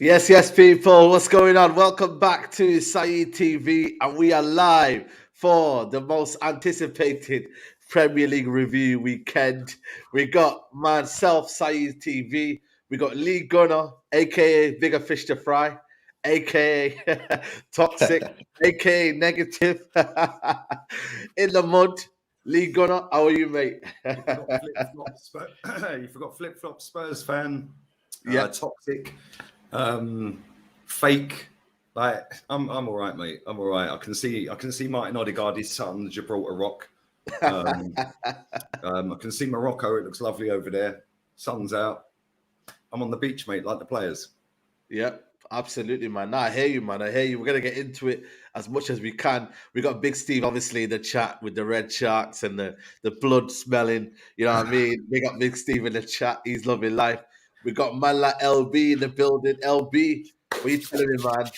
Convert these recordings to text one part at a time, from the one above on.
Yes, people. What's going on? Welcome back to Saeed TV, and we are live for the most anticipated Premier League review weekend. We got myself, Saeed TV. We got Lee Gunner, aka Bigger Fish to Fry, aka Toxic, aka Negative. In the mud, Lee Gunner. How are you, mate? You forgot flip-flop Spurs fan. Yeah, Toxic. Fake. Like I'm all right, mate. I'm all right. I can see Martin Odegaard is sat on the Gibraltar Rock. I can see Morocco. It looks lovely over there. Sun's out. I'm on the beach, mate, like the players. Yep, absolutely, man. No, I hear you, man. I hear you. We're gonna get into it as much as we can. We got Big Steve obviously in the chat with the red sharks and the blood smelling. You know what I mean? We got Big Steve in the chat. He's loving life. We got man like LB in the building. LB, what are you telling me, man?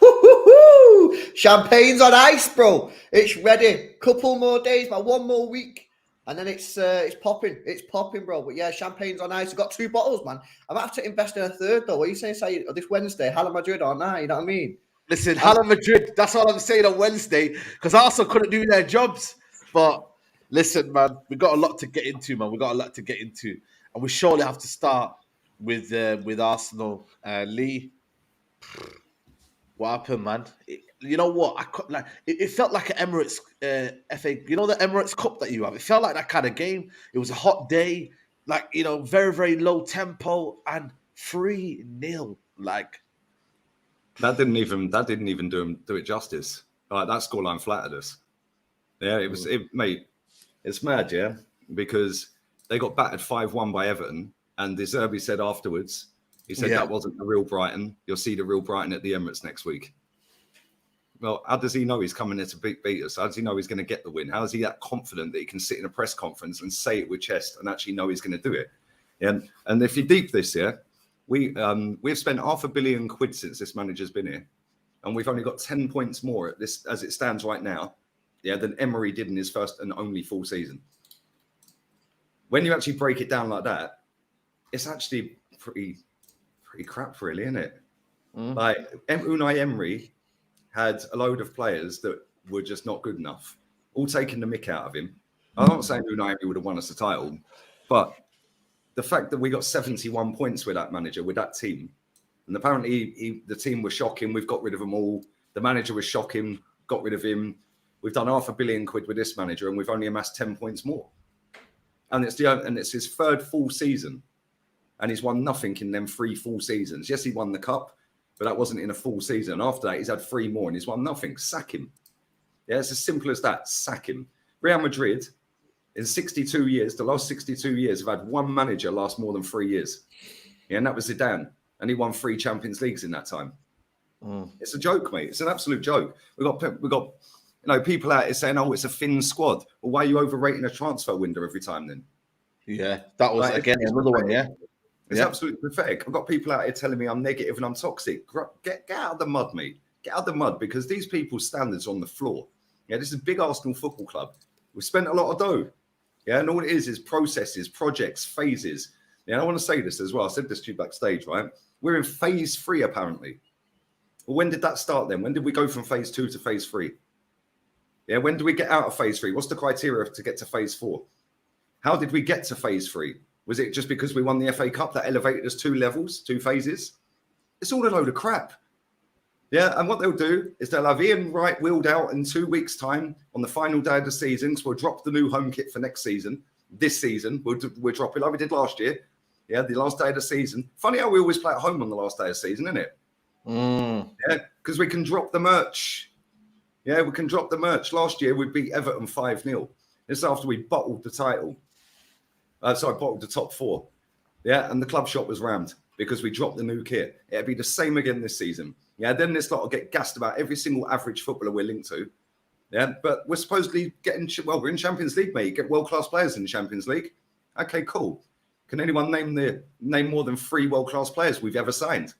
Woo-hoo-hoo! Champagne's on ice, bro. It's ready. Couple more days, man. One more week, and then it's popping. It's popping, bro. But yeah, champagne's on ice. I've got 2 bottles, man. I might have to invest in a third, though. What are you saying? Say this Wednesday, Hala Madrid or nah? You know what I mean? Listen, Hala Madrid. That's all I'm saying on Wednesday because Arsenal couldn't do their jobs. But listen, man, we got a lot to get into, man. We got a lot to get into, and we surely have to start with Arsenal. Lee, what happened, man? You know what? It felt like an Emirates FA. You know the Emirates Cup that you have. It felt like that kind of game. It was a hot day, like very very low tempo and 3-0. Like that didn't even do it justice. Like that scoreline flattered us. Yeah, it was mate. It's mad, yeah, because they got battered 5-1 by Everton. And De Zerbi said afterwards, he said that wasn't the real Brighton. You'll see the real Brighton at the Emirates next week. Well, how does he know he's coming there to beat us? How does he know he's going to get the win? How is he that confident that he can sit in a press conference and say it with chest and actually know he's going to do it? And if you deep this, we've spent £500 million since this manager's been here, and we've only got 10 points more at this as it stands right now, than Emery did in his first and only full season. when you actually break it down like that, it's actually pretty crap, really, isn't it? Like Unai Emery had a load of players that were just not good enough, all taking the mick out of him. I'm not saying Unai Emery would have won us the title, but the fact that we got 71 points with that manager, with that team, and apparently the team was shocking. We've got rid of them all. The manager was shocking, got rid of him. We've done £500 million with this manager, and we've only amassed 10 points more. And it's his third full season, and he's won nothing in them 3 full seasons. Yes, he won the cup, but that wasn't in a full season. After that, he's had 3 more, and he's won nothing. Sack him. Yeah, it's as simple as that. Sack him. Real Madrid, in 62 years, the last 62 years, have had one manager last more than 3 years. Yeah, and that was Zidane, and he won 3 Champions Leagues in that time. It's a joke, mate. It's an absolute joke. We got people out here saying, "Oh, it's a thin squad." Well, why are you overrating a transfer window every time then? Yeah, that was again another one. Yeah, it's absolutely pathetic. I've got people out here telling me I'm negative and I'm toxic. Get out of the mud, mate. Get out of the mud, because these people's standards are on the floor. Yeah, this is a big Arsenal football club. We've spent a lot of dough. Yeah, and all it is processes, projects, phases. Yeah, and I want to say this as well. I said this to you backstage, right? We're in phase 3, apparently. Well, when did that start then? When did we go from phase 2 to phase 3? Yeah, when do we get out of phase 3? What's the criteria to get to phase 4? How did we get to phase 3? Was it just because we won the FA Cup that elevated us 2 levels, 2 phases? It's all a load of crap. Yeah, and what they'll do is they'll have Ian Wright wheeled out in 2 weeks' time on the final day of the season, because we'll drop the new home kit for next season. This season, we'll drop it like we did last year. Yeah, the last day of the season. Funny how we always play at home on the last day of the season, isn't it? Yeah, because we can drop the merch. Yeah, we can drop the merch. Last year, we beat Everton 5-0. This after we bottled the title. Bottled the top 4. Yeah, and the club shop was rammed because we dropped the new kit. It'll be the same again this season. Yeah, then this lot will get gassed about every single average footballer we're linked to. Yeah, but we're supposedly we're in Champions League, mate. You get world-class players in the Champions League. Okay, cool. Can anyone name more than 3 world-class players we've ever signed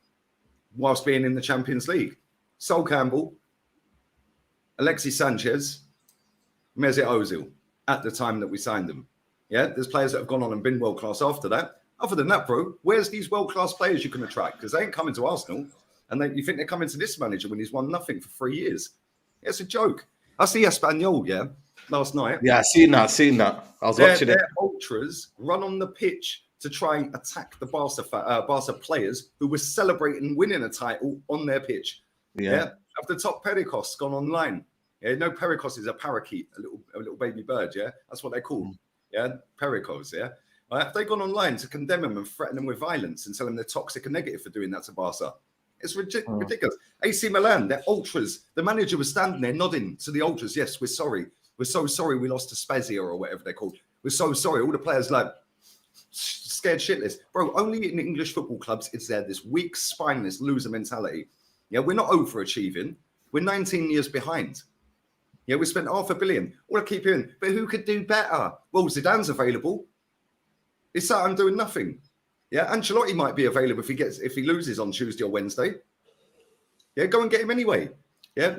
whilst being in the Champions League? Sol Campbell, Alexis Sanchez, Mesut Ozil at the time that we signed them. Yeah, there's players that have gone on and been world-class after that. Other than that, bro, where's these world-class players you can attract? Because they ain't coming to Arsenal. And you think they're coming to this manager when he's won nothing for 3 years. It's a joke. I see Espanyol, last night. Yeah, I seen that. I was watching it. Their ultras run on the pitch to try and attack the Barca players who were celebrating winning a title on their pitch. Yeah. Have the top Pericos gone online? Yeah, no, Pericos is a parakeet, a little baby bird, yeah? That's what they're called. Yeah, Pericos, yeah? Have they gone online to condemn them and threaten them with violence and tell them they're toxic and negative for doing that to Barca? It's ridiculous. AC Milan, they're ultras. The manager was standing there nodding to the ultras. Yes, we're sorry. We're so sorry we lost to Spezia or whatever they're called. We're so sorry. All the players scared shitless. Bro, only in English football clubs is there this weak, spineless loser mentality. Yeah, we're not overachieving. We're 19 years behind. Yeah, we spent £500 million. All I keep hearing, but who could do better? Well, Zidane's available. He's sat and doing nothing. Yeah, Ancelotti might be available if he loses on Tuesday or Wednesday. Yeah, go and get him anyway. Yeah,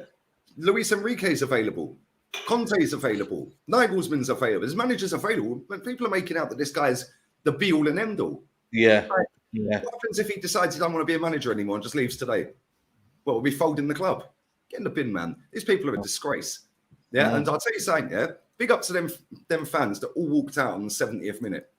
Luis Enrique's available. Conte's available. Nagelsmann's available. His manager's available. But people are making out that this guy's the be-all and end-all. Yeah. What happens if he decides he doesn't want to be a manager anymore and just leaves today? Well, we'll be folding the club. Get in the bin, man. These people are a disgrace. Yeah, and I'll tell you something, yeah? Big up to them fans that all walked out on the 70th minute.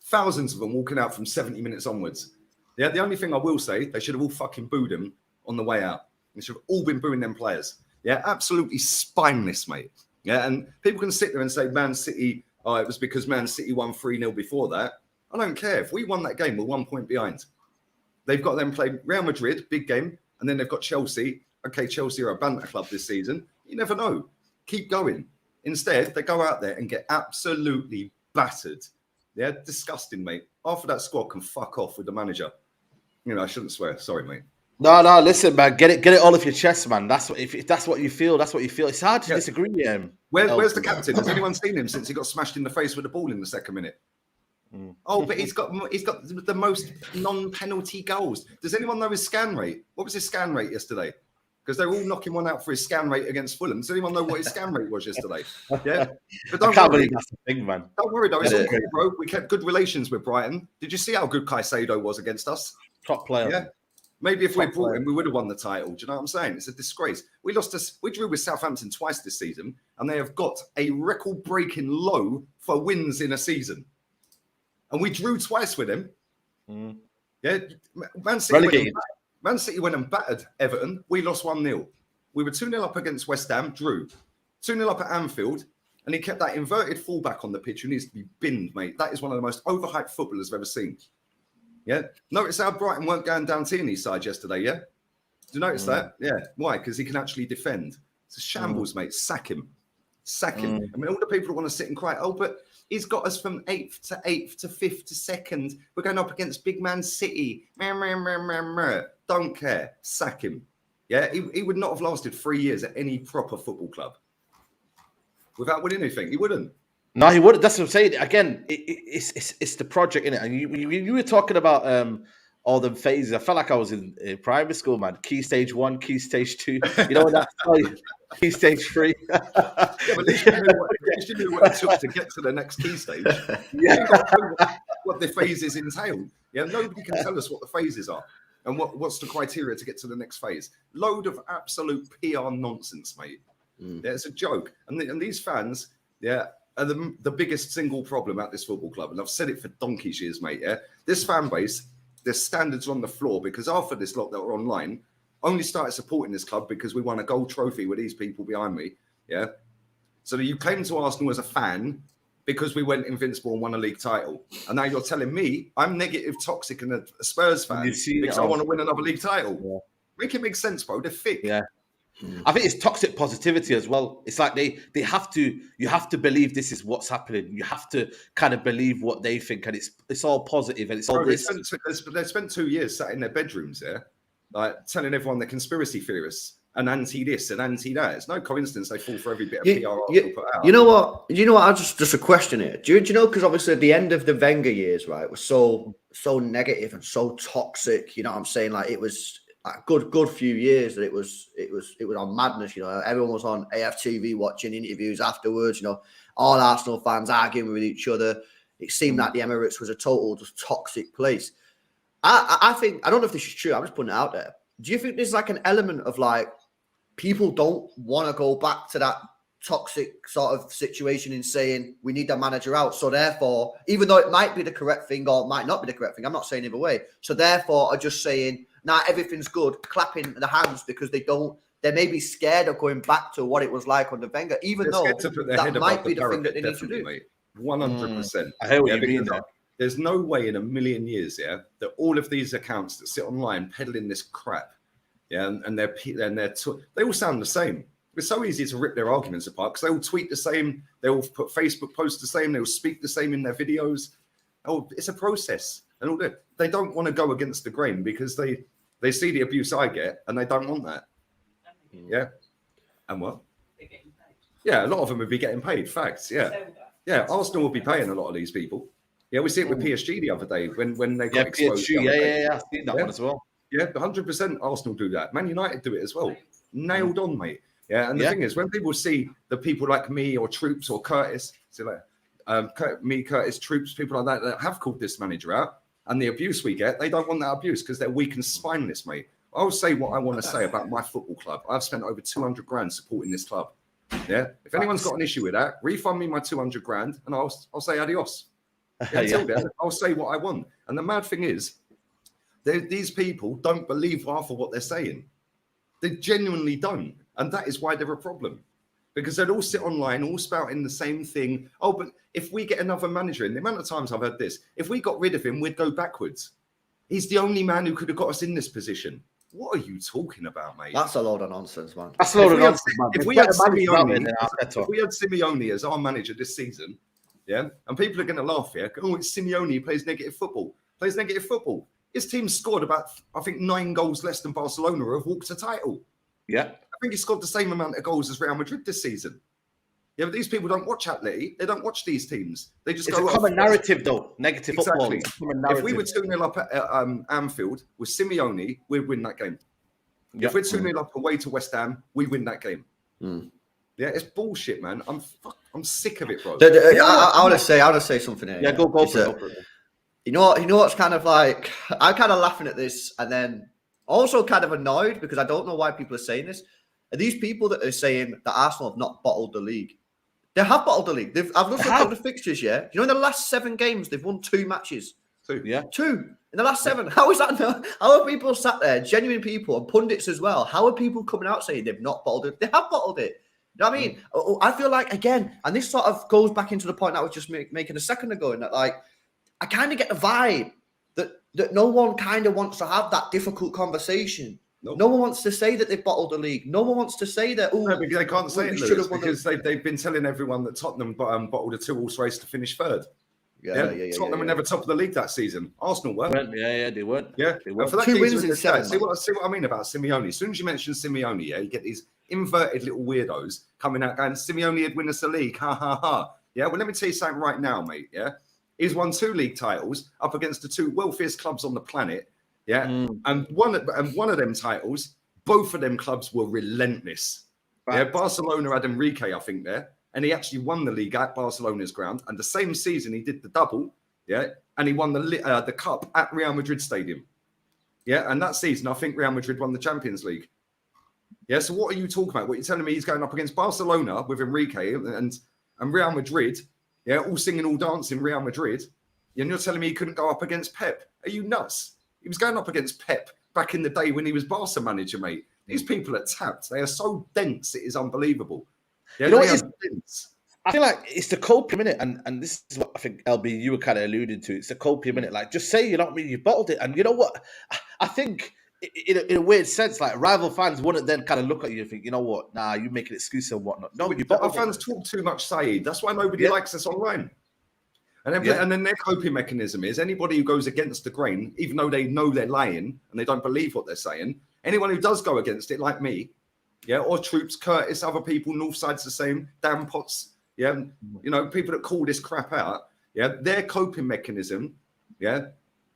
Thousands of them walking out from 70 minutes onwards. Yeah, the only thing I will say, they should have all fucking booed him on the way out. They should have all been booing them players. Yeah, absolutely spineless, mate. Yeah, and people can sit there and say Man City, it was because Man City won 3-0 before that. I don't care. If we won that game, we're 1 point behind. They've got them play Real Madrid, big game, and then they've got Chelsea. Okay, Chelsea are a banter club this season. You never know. Keep going. Instead, they go out there and get absolutely battered. Yeah, disgusting, mate. Half of that squad can fuck off with the manager. You know, I shouldn't swear. Sorry, mate. No, listen, man. Get it all off your chest, man. That's what if that's what you feel. That's what you feel. It's hard to disagree with him. Where's the captain? Has anyone seen him since he got smashed in the face with the ball in the second minute? Oh, but he's got the most non-penalty goals. Does anyone know his scan rate? What was his scan rate yesterday? because they're all knocking one out for his scan rate against Fulham. Does anyone know what his scan rate was yesterday? Yeah, but I can't believe that's the thing, man. Don't worry though, it's all cool, bro. We kept good relations with Brighton. Did you see how good Caicedo was against us? Top player. Yeah. Maybe if we brought him, we would have won the title. Do you know what I'm saying? It's a disgrace. We drew with Southampton twice this season, and they have got a record-breaking low for wins in a season. And we drew twice with them. Yeah, Man City went and battered Everton. We lost 1-0. We were 2-0 up against West Ham, drew. 2-0 up at Anfield, and he kept that inverted fullback on the pitch who needs to be binned, mate. That is one of the most overhyped footballers I've ever seen. Yeah. Notice how Brighton weren't going down Tierney's side yesterday, yeah? Did you notice that? Yeah. Why? Because he can actually defend. It's a shambles, mate. Sack him. Sack him. I mean, all the people that want to sit and cry, oh, but he's got us from 8th to 8th to 5th to 2nd. We're going up against Big Man City. Don't care. Sack him. Yeah, he would not have lasted 3 years at any proper football club without winning anything. He wouldn't. No, he wouldn't. That's what I'm saying. Again, it's the project, innit? And you were talking about all the phases. I felt like I was in primary school, man. Key stage 1, key stage 2. You know that? Key stage 3. Yeah, but at least you knew what it took to get to the next key stage. Yeah. What the phases entail. Yeah, nobody can tell us what the phases are and what's the criteria to get to the next phase. Load of absolute PR nonsense, mate. Yeah, it's a joke. And these fans, yeah, are the biggest single problem at this football club. And I've said it for donkey's years, mate. Yeah, this fan base, their standards are on the floor because after this lot that were online, only started supporting this club because we won a gold trophy with these people behind me. Yeah. So you came to Arsenal as a fan because we went invincible and won a league title. And now you're telling me I'm negative, toxic, and a Spurs fan because I want to win another league title. Yeah. Make it make sense, bro. They're thick. Yeah. I think it's toxic positivity as well. It's like you have to believe this is what's happening. You have to kind of believe what they think, and it's all positive and it's all this. They spent 2 years sat in their bedrooms there, like telling everyone they're conspiracy theorists and anti this and anti that. It's no coincidence they fall for every bit of PR article put out. You know what? I just a question here. Do you know? Because obviously at the end of the Wenger years, right, was so negative and so toxic. You know what I'm saying? Like it was a good few years that it was on madness. You know, everyone was on AFTV watching interviews afterwards. You know, all Arsenal fans arguing with each other. It seemed like the Emirates was a total just toxic place. I think, I don't know if this is true. I'm just putting it out there. Do you think there's like an element of like people don't want to go back to that toxic sort of situation in saying we need the manager out? So therefore, even though it might be the correct thing or it might not be the correct thing, I'm not saying either way. So therefore, are just saying, nah, everything's good, clapping the hands because they may be scared of going back to what it was like under Wenger, even though that might be the thing that they need to do. Mate. 100%. I hear what you mean there. There's no way in a million years, that all of these accounts that sit online peddling this crap, and they all sound the same. It's so easy to rip their arguments apart because they all tweet the same, they all put Facebook posts the same, they all speak the same in their videos. Oh, it's a process, and all that. They don't want to go against the grain because they see the abuse I get, and they don't want that. Yeah, and what? Yeah, a lot of them would be getting paid. Facts. Yeah, Arsenal will be paying a lot of these people. Yeah, we see it with PSG the other day when they got exposed. PSG, I've seen that one as well. Yeah, 100% Arsenal do that. Man United do it as well. Nailed on, mate. Yeah, and the thing is, when people see the people like me or Troops or Curtis, so like me, Curtis, Troops, people like that have called this manager out, and the abuse we get, they don't want that abuse because they're weak and spineless, mate. I'll say what I want to say about my football club. I've spent over 200 grand supporting this club. Yeah, if anyone's got an issue with that, refund me my 200 grand, and I'll say adios. Until then, I'll say what I want. And the mad thing is, these people don't believe half of what they're saying. They genuinely don't. And that is why they're a problem. Because they'd all sit online, all spouting the same thing. Oh, but if we get another manager in, the amount of times I've heard this, if we got rid of him, we'd go backwards. He's the only man who could have got us in this position. What are you talking about, mate? That's a load of nonsense, man. That's a load of nonsense, man. If we had Simeone as our manager this season, yeah, and people are going to laugh here. Oh, it's Simeone. He plays negative football. His team scored about, I think, 9 goals less than Barcelona who have walked a title. Yeah. I think he scored the same amount of goals as Real Madrid this season. Yeah, but these people don't watch Atleti. They don't watch these teams. They just go. It's a common narrative, though. Negative football. If we were 2-0 up at Anfield with Simeone, we'd win that game. If we're 2-0 up away to West Ham, we win that game. Yeah, it's bullshit, man. I'm sick of it, bro. I want to say something here. Yeah, go for it. You know what's kind of like, I'm kind of laughing at this and then also kind of annoyed because I don't know why people are saying this. Are these people that are saying that Arsenal have not bottled the league? They have bottled the league. I've looked at the fixtures, yeah. You know, in the last 7 games, they've won 2 matches. 2. Yeah. 2 in the last 7. How is that? How are people sat there, genuine people and pundits as well? How are people coming out saying they've not bottled it? They have bottled it. You know what I mean? I feel like, again, and this sort of goes back into the point I was just making a second ago, in that, like, I kind of get the vibe that no one kind of wants to have that difficult conversation. Nope. No one wants to say that they've bottled the league. No one wants to say that. Oh, no, because they can't say it, Lewis, because they've been telling everyone that Tottenham bottled a 2-horse race to finish 3rd. Tottenham were never top of the league that season. Arsenal weren't. Yeah, they weren't. Yeah, they weren't. For that 2 wins in 7. See what I mean about Simeone. As soon as you mention Simeone, yeah, you get these inverted little weirdos coming out going, Simeone would win us the league. Ha ha ha. Yeah, well, let me tell you something right now, mate. Yeah, he's won 2 league titles up against the 2 wealthiest clubs on the planet. Yeah, and one of them titles, both of them clubs were relentless. Yeah, Barcelona had Enrique, I think, there. And he actually won the league at Barcelona's ground. And the same season, he did the double, yeah, and he won the cup at Real Madrid Stadium. Yeah, and that season, I think Real Madrid won the Champions League. Yeah, so what are you talking about? What you're telling me he's going up against Barcelona with Enrique and Real Madrid, yeah, all singing, all dancing Real Madrid, and you're telling me he couldn't go up against Pep? Are you nuts? He was going up against Pep back in the day when he was Barca manager, mate. These people are tapped. They are so dense, it is unbelievable. Yeah, you know what I feel like it's the copium, innit? And this is what I think, LB, you were kind of alluding to. It's the copium, innit? Like, just say, you know what I mean, you bottled it. And you know what? I think, in a weird sense, like, rival fans wouldn't then kind of look at you and think, you know what? Nah, you make an excuse and whatnot. No, you bottled our fans talk too much, Saeed. That's why nobody likes us online. And then their coping mechanism is anybody who goes against the grain, even though they know they're lying and they don't believe what they're saying, anyone who does go against it, like me, yeah, or Troops, Curtis, other people, Northside's the same, Dan Potts, yeah, you know, people that call this crap out, yeah, their coping mechanism, yeah,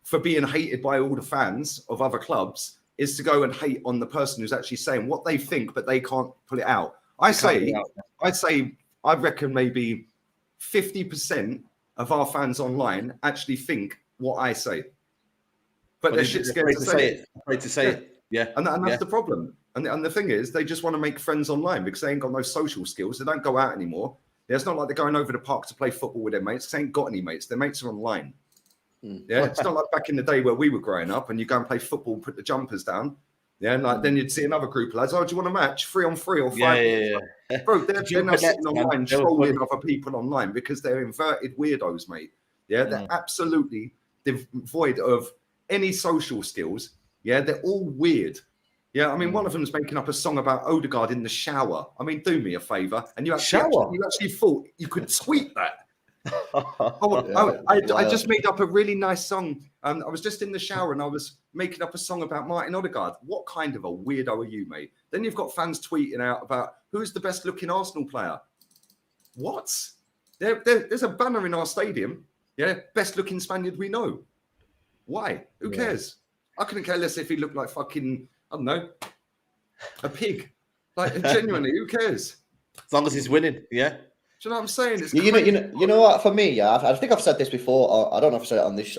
for being hated by all the fans of other clubs is to go and hate on the person who's actually saying what they think, but they can't pull it out. I'd say, I reckon maybe 50% of our fans online actually think what I say, but they're shit scared to say it. Afraid to say it. Yeah, and that's the problem. And the thing is, they just want to make friends online because they ain't got no social skills. They don't go out anymore. Yeah, it's not like they're going over the park to play football with their mates. They ain't got any mates. Their mates are online. Yeah, it's not like back in the day where we were growing up and you go and play football, put the jumpers down. Yeah, and like then you'd see another group of lads. Oh, do you want a match? 3-on-3 or 5? Yeah. Bro, they're now sitting online trolling other people online because they're inverted weirdos, mate. Yeah, they're absolutely devoid of any social skills. Yeah, they're all weird. Yeah, I mean, one of them's making up a song about Odegaard in the shower. I mean, do me a favour. And you actually thought you could tweet that. I just made up a really nice song. I was just in the shower and I was making up a song about Martin Odegaard. What kind of a weirdo are you, mate? Then you've got fans tweeting out about who's the best looking Arsenal player. What? There's a banner in our stadium. Yeah, best looking Spaniard we know. Why? Who cares? I couldn't care less if he looked like fucking, I don't know, a pig. Like, genuinely, who cares? As long as he's winning, yeah. Do you know what I'm saying? It's you know what? For me, yeah, I think I've said this before. Or I don't know if I said it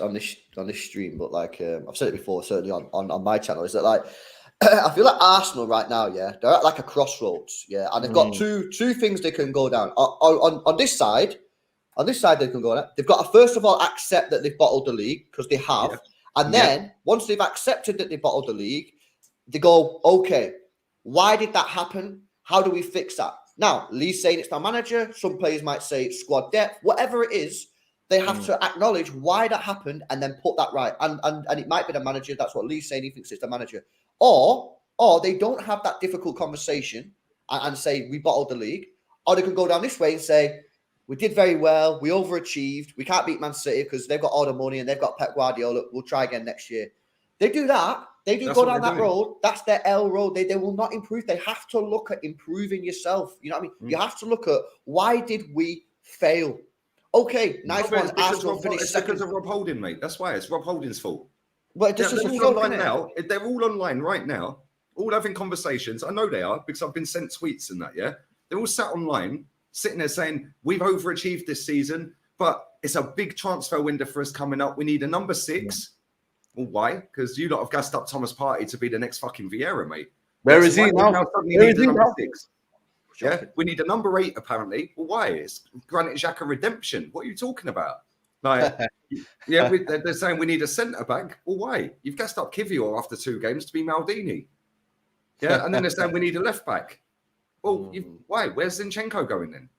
on this stream, but like I've said it before, certainly on my channel. Is that like I feel like Arsenal right now, yeah, they're at like a crossroads, yeah, and they've got two things they can go down. On this side, they can go down. They've got to first of all accept that they've bottled the league because they have. Yeah. And then once they've accepted that they bottled the league, they go, okay, why did that happen? How do we fix that? Now, Lee's saying it's our manager. Some players might say it's squad depth. Whatever it is, they have to acknowledge why that happened and then put that right. And it might be the manager. That's what Lee's saying. He thinks it's the manager. Or they don't have that difficult conversation and say we bottled the league. Or they can go down this way and say, we did very well. We overachieved. We can't beat Man City because they've got all the money and they've got Pep Guardiola. We'll try again next year. They do that. They do go down that road. That's their L road. They will not improve. They have to look at improving yourself. You know what I mean? You have to look at why did we fail? Okay, nice one. Arsenal finished second. Because of Rob Holding, mate. That's why. It's Rob Holding's fault. But they're all online now. They're all online right now. all having conversations. I know they are because I've been sent tweets and that, yeah? They're all sat online, sitting there saying, we've overachieved this season, but it's a big transfer window for us coming up. We need a number 6. Well, why? Because you lot have gassed up Thomas Partey to be the next fucking Vieira, mate. Where is he now? Where is he now? 6. Yeah, we need a number 8, apparently. Well, why? It's Granit Xhaka redemption. What are you talking about? Like, yeah, they're saying we need a centre-back. Well, why? You've gassed up Kivior after 2 games to be Maldini. Yeah, and then they're saying we need a left-back. Well, why? Where's Zinchenko going then?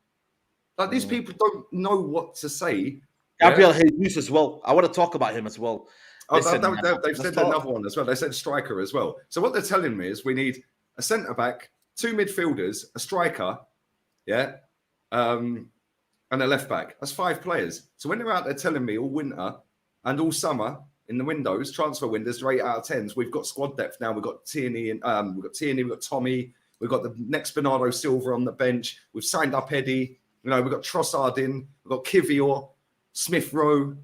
Like, these people don't know what to say. Gabriel Jesus as well. I want to talk about him as well. Oh, they've said another one as well. They said striker as well. So what they're telling me is we need a centre-back, 2 midfielders, a striker, yeah, and a left-back. That's 5 players. So when they're out there telling me all winter and all summer in the windows, transfer windows, 8 out of 10s, we've got squad depth now. We've got Tierney, we've got Tommy, we've got the next Bernardo Silva on the bench. We've signed up Eddie. You know, we've got Trossard in. We've got Kivior, Smith Rowe,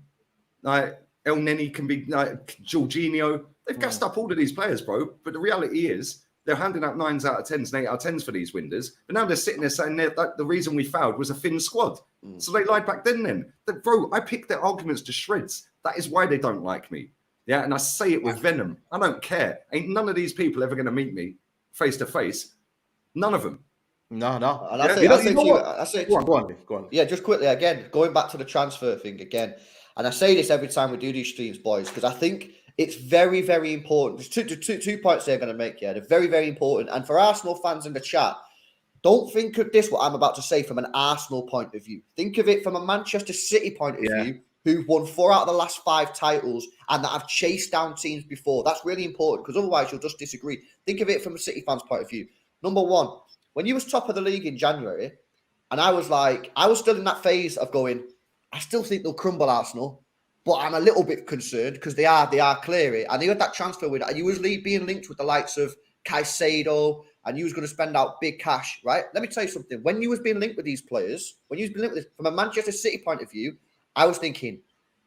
El Neni can be Jorginho. They've gassed up all of these players, bro. But the reality is they're handing out 9s out of 10s and 8 out of 10s for these windows. But now they're sitting there saying that the reason we failed was a thin squad. So they lied back then. Bro, I picked their arguments to shreds. That is why they don't like me. Yeah, and I say it with venom. I don't care. Ain't none of these people ever going to meet me face to face. None of them. No. And I say, go on. Yeah, just quickly again, going back to the transfer thing again. And I say this every time we do these streams, boys, because I think it's very, very important. There's two points they're going to make here. They're very, very important. And for Arsenal fans in the chat, don't think of this, what I'm about to say, from an Arsenal point of view. Think of it from a Manchester City point of view, who've won 4 out of the last 5 titles and that have chased down teams before. That's really important because otherwise you'll just disagree. Think of it from a City fan's point of view. Number 1, when you was top of the league in January, and I was still in that phase of going, I still think they'll crumble, Arsenal, but I'm a little bit concerned because they are clearly, and they had that transfer window, and you was being linked with the likes of Caicedo, and you was going to spend out big cash, right? Let me tell you something. When you was being linked with these players, from a Manchester City point of view, I was thinking,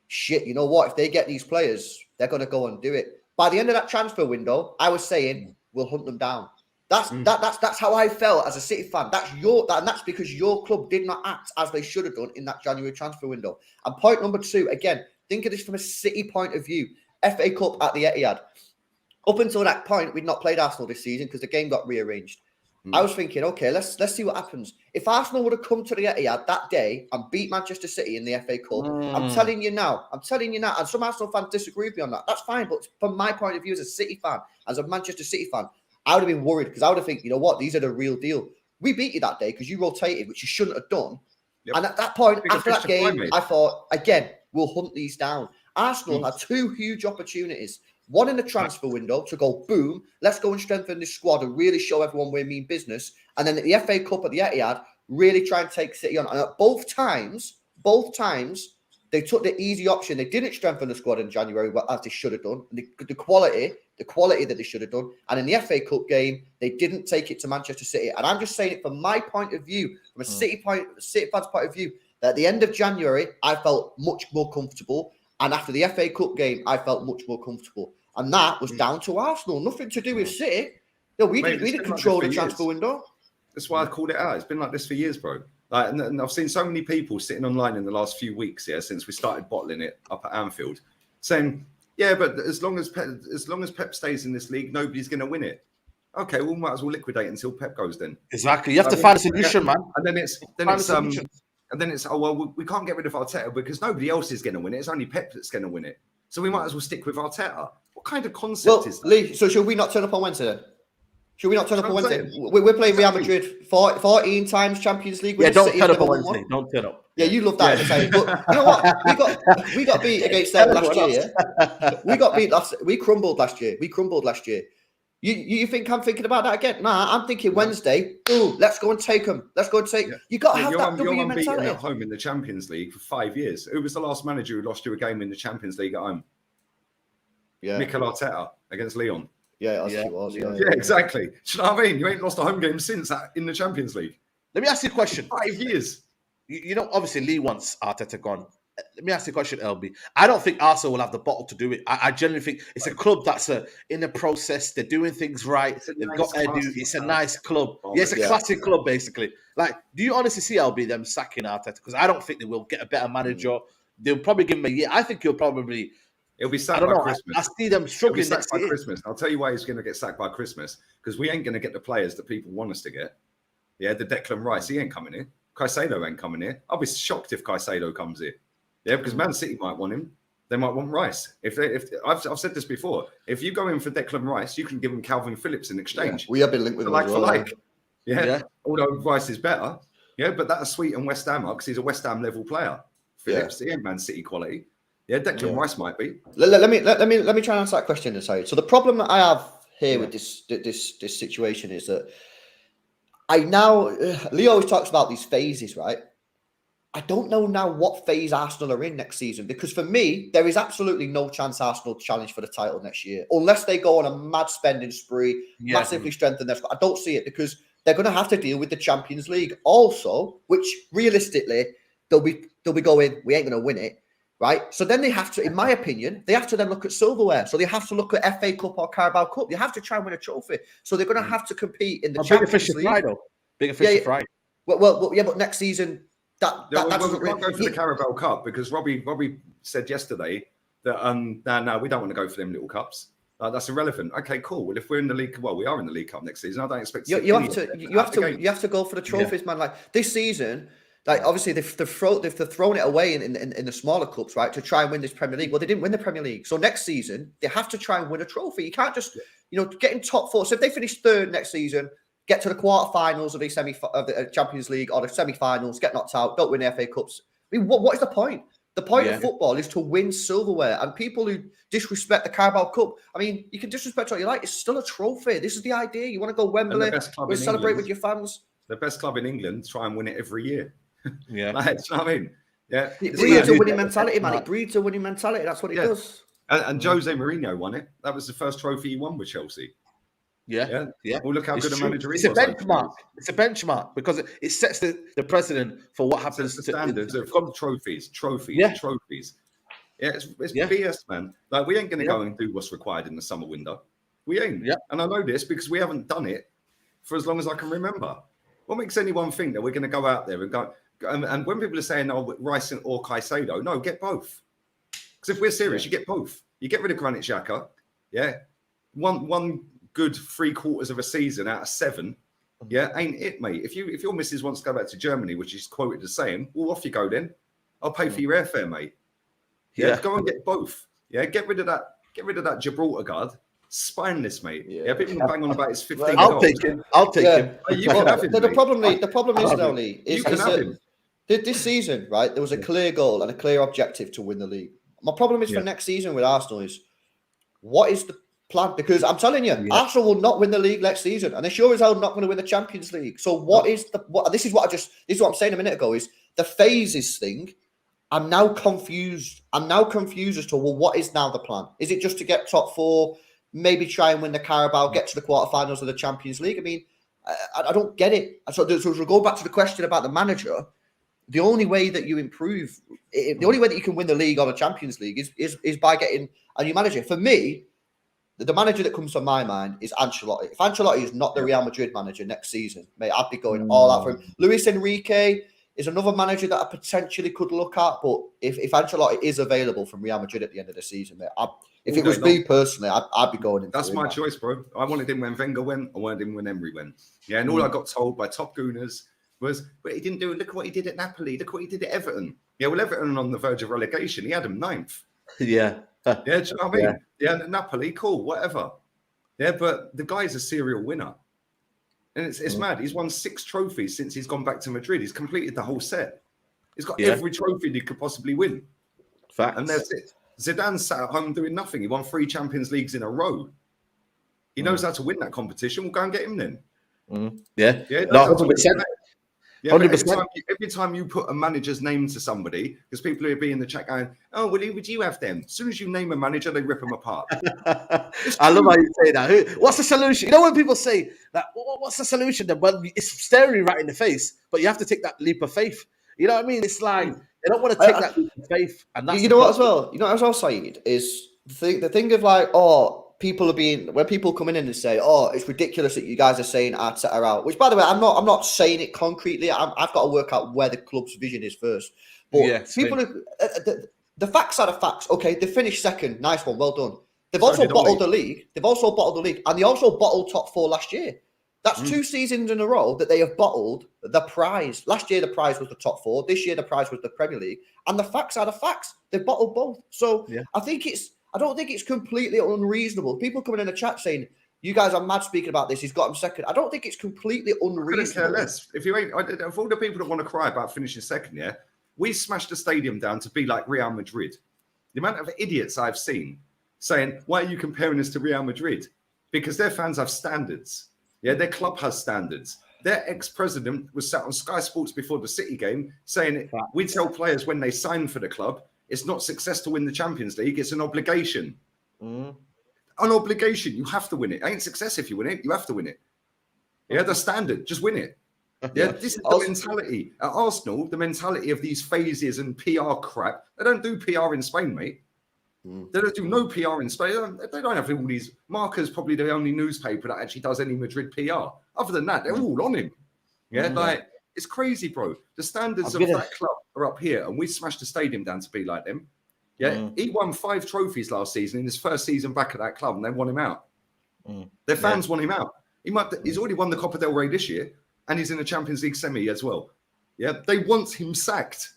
shit, you know what? If they get these players, they're going to go and do it. By the end of that transfer window, I was saying, we'll hunt them down. That's how I felt as a City fan. And that's because your club did not act as they should have done in that January transfer window. And point number 2, again, think of this from a City point of view. FA Cup at the Etihad. Up until that point, we'd not played Arsenal this season because the game got rearranged. I was thinking, okay, let's see what happens. If Arsenal would have come to the Etihad that day and beat Manchester City in the FA Cup, I'm telling you now, and some Arsenal fans disagree with me on that. That's fine, but from my point of view as a City fan, as a Manchester City fan, I would have been worried because I would have think, you know what, these are the real deal. We beat you that day because you rotated, which you shouldn't have done. Yep. And at that point, after that game, I thought, again, we'll hunt these down. Arsenal had 2 huge opportunities. One in the transfer window to go, boom, let's go and strengthen this squad and really show everyone we mean business. And then at the FA Cup at the Etihad, really try and take City on. And at both times, they took the easy option. They didn't strengthen the squad in January as they should have done. And the quality that they should have done. And in the FA Cup game, they didn't take it to Manchester City. And I'm just saying it from my point of view, from a City fan's point of view, that at the end of January, I felt much more comfortable. And after the FA Cup game, I felt much more comfortable. And that was down to Arsenal. Nothing to do with City. No, we didn't control the transfer window. That's why I called it out. It's been like this for years, bro. Like, and I've seen so many people sitting online in the last few weeks, since we started bottling it up at Anfield, saying, yeah, but as long as Pep stays in this league, nobody's going to win it. Okay, well, we might as well liquidate until Pep goes then. Exactly. You have to find a solution, man. And then it's oh, well, we can't get rid of Arteta because nobody else is going to win it. It's only Pep that's going to win it. So we might as well stick with Arteta. What kind of concept is that? Lee, so should we not turn up on Wednesday then? Should we not turn up on Wednesday? We're playing Real Madrid 14 times Champions League. Yeah, don't turn up on Wednesday. Don't turn up. Yeah, you love that. Yeah. But you know what? We got beat against them last year. Yeah? We crumbled last year. You think I'm thinking about that again? Nah, I'm thinking Wednesday. Ooh, let's go and take them. Yeah. You got to have that W mentality. You're unbeaten at home in the Champions League for 5 years. Who was the last manager who lost you a game in the Champions League at home? Yeah, Mikel Arteta against Lyon. Yeah, it was. Yeah, exactly. Do you know what I mean? You ain't lost a home game since that in the Champions League. Let me ask you a question. 5 years. You know, obviously Lee wants Arteta gone. let me ask you a question, LB. I don't think Arsenal will have the bottle to do it. I genuinely think it's a club that's in the process. They're doing things right. They've got their due. It's a nice club. Yeah, it's a classic club, basically. Like, do you honestly see LB them sacking Arteta? Because I don't think they will get a better manager. They'll probably give him a year. I think he'll probably. It'll be sacked by Christmas. I see them struggling next by year. Christmas. I'll tell you why he's going to get sacked by Christmas. Because we ain't going to get the players that people want us to get. Yeah, the Declan Rice, he ain't coming here. Caicedo ain't coming here. I'll be shocked if Caicedo comes here. Yeah, because Man City might want him. They might want Rice. If I've said this before, if you go in for Declan Rice, you can give him Calvin Phillips in exchange. Yeah, we have been linked with him like as for well, like. Yeah. Although Rice is better. Yeah, but that'll sweeten West Ham up because he's a West Ham level player. Phillips, he ain't Man City quality. Yeah, Declan Rice might be. Let me try and answer that question inside. So the problem that I have here with this situation is that Leo always talks about these phases, right? I don't know now what phase Arsenal are in next season, because for me, there is absolutely no chance Arsenal challenge for the title next year unless they go on a mad spending spree, massively strengthen their squad. I don't see it because they're going to have to deal with the Champions League also, which realistically they'll be going, we ain't going to win it, right? So then they have to, in my opinion, they have to then look at silverware. So they have to look at FA Cup or Carabao Cup. You have to try and win a trophy. So they're going to have to compete in the Champions League. Bigger fish to fry. Well, but next season. We can't go for the Carabao Cup because Robbie said yesterday that no, we don't want to go for them little cups. That's irrelevant. Okay, cool. Well, if we're in the league, we are in the League Cup next season. I don't expect you have to go for the trophies, man. Like this season, like obviously they've thrown it away in the smaller cups, right, to try and win this Premier League. Well, they didn't win the Premier League, so next season they have to try and win a trophy. You can't just get in top four. So if they finish third next season, get to the quarterfinals of the Champions League or the semi-finals, get knocked out, don't win the FA Cups. I mean, what is the point? The point of football is to win silverware. And people who disrespect the Carabao Cup, I mean, you can disrespect what you like. It's still a trophy. This is the idea. You want to go Wembley, we'll celebrate with your fans. The best club in England try and win it every year. Yeah. Like, you know what I mean? Yeah. It breeds a winning mentality, man. It breeds a winning mentality. That's what it does. And Jose Mourinho won it. That was the first trophy he won with Chelsea. Yeah. Well, look how good a manager he was. It's a benchmark. It's a benchmark because it sets the precedent for what happens to standards of trophies. Yeah, it's BS, man. Like we ain't going to go and do what's required in the summer window. We ain't. Yeah. And I know this because we haven't done it for as long as I can remember. What makes anyone think that we're going to go out there and go? And when people are saying, "Oh, Rice or Caicedo," no, get both. Because if we're serious, you get both. You get rid of Granit Xhaka. Yeah, one good 3/4 of a season out of 7, ain't it, mate? If your missus wants to go back to Germany, which is quoted as saying, well, off you go then. I'll pay for your airfare, mate. Yeah, go and get both. Yeah, get rid of that Gibraltar guard. Spineless, mate. Yeah, people can bang on about his 15 I'll take him. You can have him, the problem is, Noli, is that this season, right, there was a clear goal and a clear objective to win the league. My problem is for next season with Arsenal is, what is the plan? Because I'm telling you, Arsenal will not win the league next season, and they sure as hell not going to win the Champions League. So this is what I'm saying a minute ago is the phases thing. I'm now confused. As to what is now the plan? Is it just to get top 4, maybe try and win the Carabao, get to the quarterfinals of the Champions League? I mean, I don't get it. So we'll go back to the question about the manager. The only way that you improve, the only way that you can win the league or the Champions League is by getting a new manager. For me, the manager that comes to my mind is Ancelotti. If Ancelotti is not the Real Madrid manager next season, mate, I'd be going all out for him. Luis Enrique is another manager that I potentially could look at, but if Ancelotti is available from Real Madrid at the end of the season, mate, if it was me personally, I'd be going in. That's my choice, bro. I wanted him when Wenger went. I wanted him when Emery went. Yeah, and all I got told by top gooners was, but he didn't do it. Look at what he did at Napoli. Look what he did at Everton. Yeah, well, Everton on the verge of relegation. He had him 9th. Yeah. Yeah, do you know what I mean? Yeah, Napoli, cool, whatever. Yeah, but the guy's a serial winner. And it's mad. He's won 6 trophies since he's gone back to Madrid. He's completed the whole set. He's got every trophy he could possibly win. Facts. And that's it. Zidane sat at home doing nothing. He won 3 Champions Leagues in a row. He knows how to win that competition. We'll go and get him then. Yeah. No, 100%. Yeah, 100%. Every time you put a manager's name to somebody, because people will be in the chat going, "Oh, well, who would you have them?" As soon as you name a manager, they rip them apart. I love how you say that. What's the solution? You know when people say that, what's the solution? Well, it's staring right in the face, but you have to take that leap of faith. You know what I mean? It's like They don't want to take that leap of faith. And that's you know what as well? You know what as well, Saeed, is the thing of like, people are being, when people come in and say, it's ridiculous that you guys are saying Arteta are out, which by the way, I'm not saying it concretely. I've got to work out where the club's vision is first. But people, the facts are the facts. Okay, they finished second. Nice one. Well done. They've also bottled the league. And they also bottled top 4 last year. That's 2 seasons in a row that they have bottled the prize. Last year, the prize was the top 4. This year, the prize was the Premier League. And the facts are the facts. They've bottled both. So I don't think it's completely unreasonable. People coming in the chat saying, you guys are mad speaking about this. He's got him second. I don't think it's completely unreasonable. I couldn't care less. If you ain't, of all the people that want to cry about finishing second, we smashed the stadium down to be like Real Madrid. The amount of idiots I've seen saying, why are you comparing us to Real Madrid? Because their fans have standards. Yeah, their club has standards. Their ex-president was sat on Sky Sports before the City game saying, we tell players when they sign for the club, it's not success to win the Champions League, it's an obligation. An obligation, you have to win it. It ain't success if you win it, you have to win it. Yeah, the standard, just win it. Yeah, this is the mentality. At Arsenal, the mentality of these phases and PR crap, they don't do PR in Spain, mate. They don't do no PR in Spain. They don't have all these. Marca's probably the only newspaper that actually does any Madrid PR. Other than that, they're all on him. Yeah, like, it's crazy, bro. The standards of that club are up here, and we smashed the stadium down to be like them. Yeah, he won 5 trophies last season in his first season back at that club, and they want him out. Their fans want him out. He's already won the Copa del Rey this year, and he's in the Champions League semi as well. Yeah, they want him sacked.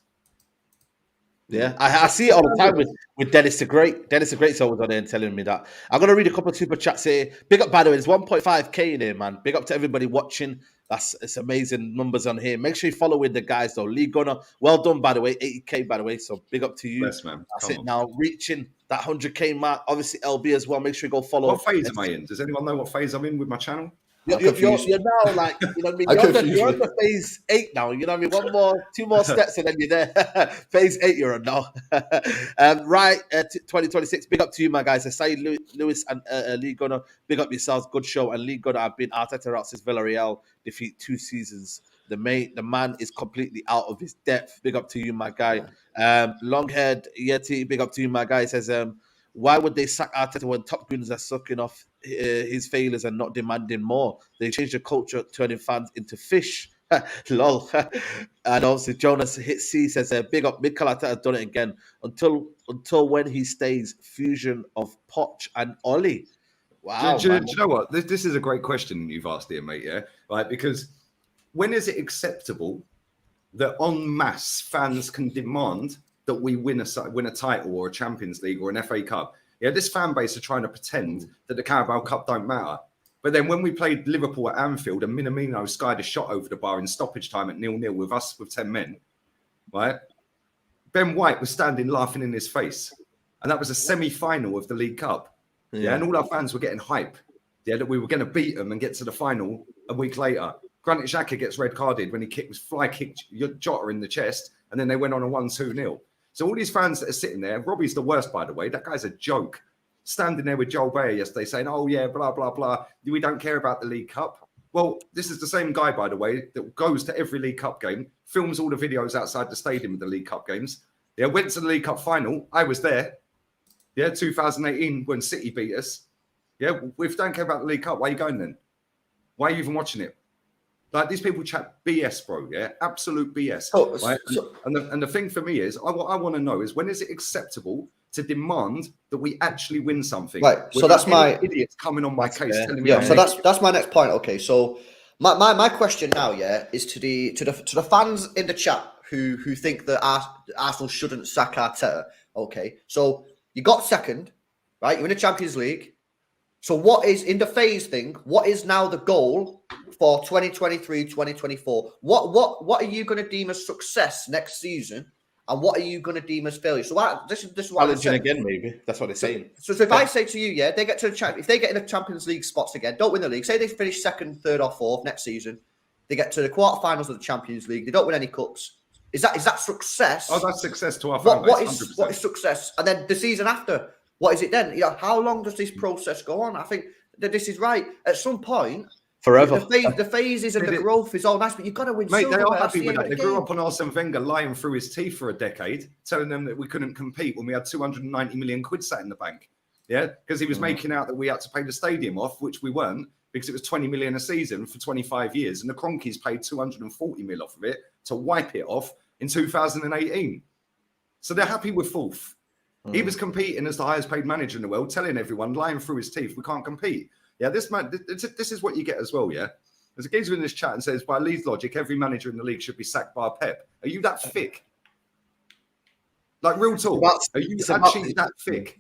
Yeah, I see it all the time with Dennis the Great. Dennis the Great's always on there and telling me that. I'm going to read a couple of super chats here. Big up, by the way, there's 1.5k in here, man. Big up to everybody watching. It's amazing numbers on here. Make sure you follow with the guys, though. Lee Gunner, well done, by the way. 80k, by the way. So big up to you. Yes, man. That's it now. Reaching that 100k mark. Obviously, LB as well. Make sure you go follow. What phase am I in? Does anyone know what phase I'm in with my channel? You're now like, you know what I mean? You're on the phase 8 now. You know what I mean? 2 more steps and then you're there. Phase 8 you're on now. 2026. Big up to you, my guys. Saeed Lewis and Lee Gunner. Big up yourselves. Good show. And Lee Gunner, I've been Arteta out since Villarreal defeat 2 seasons. The man is completely out of his depth. Big up to you, my guy. Long-haired Yeti. Big up to you, my guy. Says, why would they sack Arteta when top goons are sucking off his failures and not demanding more? They changed the culture, turning fans into fish. Lol. And obviously Jonas Hit C says, big up, Mikel Arteta has done it again. Until when he stays, fusion of Poch and Oli. Wow. Do you know what? This is a great question you've asked here, mate. Yeah, right. Because when is it acceptable that en masse fans can demand that we win a title or a Champions League or an FA Cup? Yeah, this fan base are trying to pretend that the Carabao Cup don't matter. But then when we played Liverpool at Anfield and Minamino skied a shot over the bar in stoppage time at 0-0 with us with 10 men, right? Ben White was standing laughing in his face. And that was a semi-final of the League Cup. Yeah, and all our fans were getting hype. Yeah, that we were going to beat them and get to the final a week later. Granit Xhaka gets red carded when he kicked Jota in the chest, and then they went on a 1-2-0. So all these fans that are sitting there, Robbie's the worst, by the way. That guy's a joke. Standing there with Joel Bayer yesterday saying, oh, yeah, blah, blah, blah. We don't care about the League Cup. Well, this is the same guy, by the way, that goes to every League Cup game, films all the videos outside the stadium of the League Cup games. Yeah, went to the League Cup final. I was there. Yeah, 2018 when City beat us. Yeah, if you don't care about the League Cup, why are you going then? Why are you even watching it? Like, these people chat BS, bro, yeah? Absolute BS. Right? And the thing for me is, what I want to know is, when is it acceptable to demand that we actually win something? Right, so that's my... idiots coming on my case telling me... Yeah, so that's my next point, okay? So my question now, yeah, is to the fans in the chat who think that Arsenal shouldn't sack Arteta, okay? So you got second, right? You're in the Champions League. So what is, in the phase thing, what is now the goal for 2023, 2024? What are you going to deem as success next season? And what are you going to deem as failure? So this is what challenging again, maybe. That's what they're saying. So if I say to you, yeah, they get to if they get in the Champions League spots again, don't win the league. Say they finish second, third, or fourth next season, they get to the quarterfinals of the Champions League. They don't win any cups. Is that success? Oh, that's success to our fan base. What is success? And then the season after, what is it then? You know, how long does this process go on? I think that this is right. At some point, forever. The phases and the growth is all nice, but you've got to win Mate, they silverware. are That's happy the with aim that. of They the grew game. up on Arsene Wenger lying through his teeth for a decade, telling them that we couldn't compete when we had 290 million quid sat in the bank. Yeah, because he was making out that we had to pay the stadium off, which we weren't, because it was 20 million a season for 25 years. And the Cronkies paid 240 mil off of it to wipe it off in 2018. So they're happy with fourth. He was competing as the highest paid manager in the world, telling everyone, lying through his teeth, we can't compete. Yeah, this man, this is what you get as well, yeah? There's a geezer in this chat and says, by Leeds logic, every manager in the league should be sacked by Pep. Are you that thick? Like, real talk. Are you actually that thick?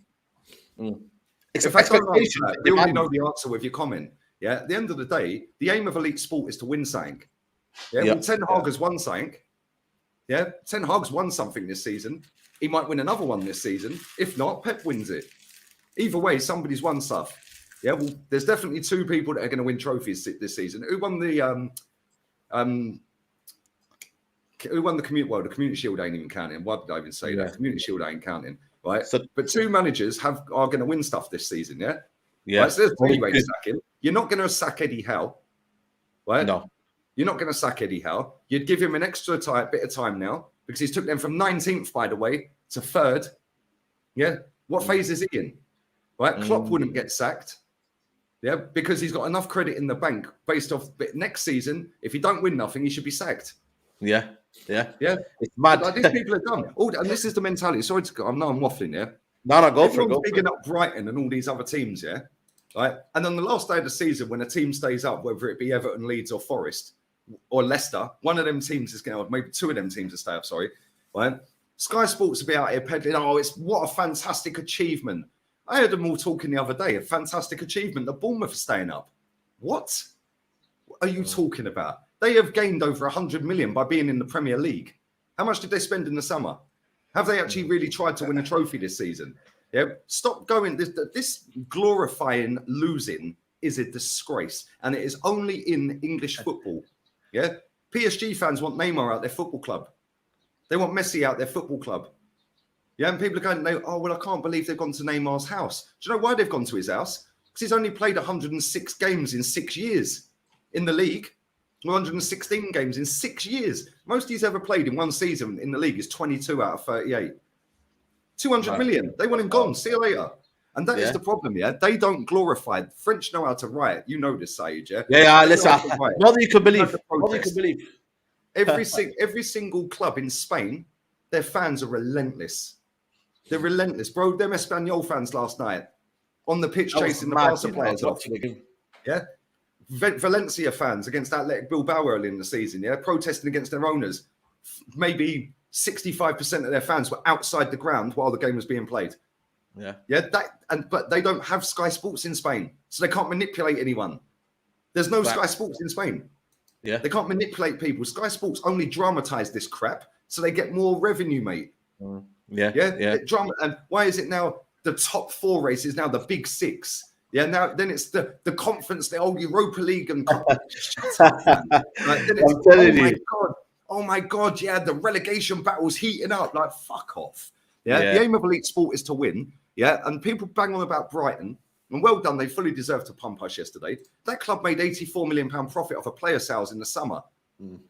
It's if I don't answer that, you already know the answer with your comment. Yeah, at the end of the day, the aim of elite sport is to win something. Yeah, well, Ten Hag has won something. Yeah, Ten Hag's won something this season. He might win another one this season. If not, Pep wins it. Either way, somebody's won stuff. Yeah, well, there's definitely two people that are going to win trophies this season. Who won the the Community Shield ain't even counting. Why did I even say that? Community Shield ain't counting, right? So, but two managers are going to win stuff this season, yeah? Yeah. Right, so there's three ways to sack him. You're not going to sack Eddie Howe, right? No. You're not going to sack Eddie Howe. You'd give him an extra bit of time now because he's took them from 19th, by the way, to 3rd. Yeah? What phase is he in? Right? Klopp wouldn't get sacked. Yeah, because he's got enough credit in the bank based off next season. If he don't win nothing, he should be sacked. Yeah. It's mad. Like, these people are dumb. And this is the mentality. Sorry to go. I'm waffling, yeah? No, go for it. Everyone's bigging up Brighton and all these other teams, yeah? Right? And on the last day of the season, when a team stays up, whether it be Everton, Leeds or Forest or Leicester, one of them teams is going to, maybe two of them teams will stay up, sorry. Right? Sky Sports will be out here peddling, it's what a fantastic achievement. I heard them all talking the other day, a fantastic achievement. The Bournemouth are staying up. What are you talking about? They have gained over 100 million by being in the Premier League. How much did they spend in the summer? Have they actually really tried to win a trophy this season? Yeah, stop going. This glorifying losing is a disgrace, and it is only in English football. Yeah, PSG fans want Neymar out their football club. They want Messi out their football club. Yeah, and people are going, I can't believe they've gone to Neymar's house. Do you know why they've gone to his house? Because he's only played 106 games in 6 years in the league. 116 games in 6 years. Most he's ever played in one season in the league is 22 out of 38. 200 million. They want him gone. See you later. And that is the problem, yeah? They don't glorify. French know how to write. You know this, Saeed, yeah? Yeah, listen. More than you can believe. More than you can believe. Every single club in Spain, their fans are relentless. They're relentless. Bro, them Espanyol fans last night on the pitch chasing the Barca players off. Yeah? Valencia fans against Athletic Bilbao early in the season, yeah? Protesting against their owners. Maybe 65% of their fans were outside the ground while the game was being played. Yeah. But they don't have Sky Sports in Spain, so they can't manipulate anyone. There's no Sky Sports in Spain. Yeah. They can't manipulate people. Sky Sports only dramatize this crap so they get more revenue, mate. Yeah. Drama. And why is it now the top 4 race is now the big 6? Yeah, now then it's the conference, the old Europa League and oh my god, yeah, the relegation battle's heating up. Like, fuck off. Yeah, the aim of elite sport is to win. Yeah, and people bang on about Brighton, and well done, they fully deserved to pump us yesterday. That club made £84 million profit off of player sales in the summer.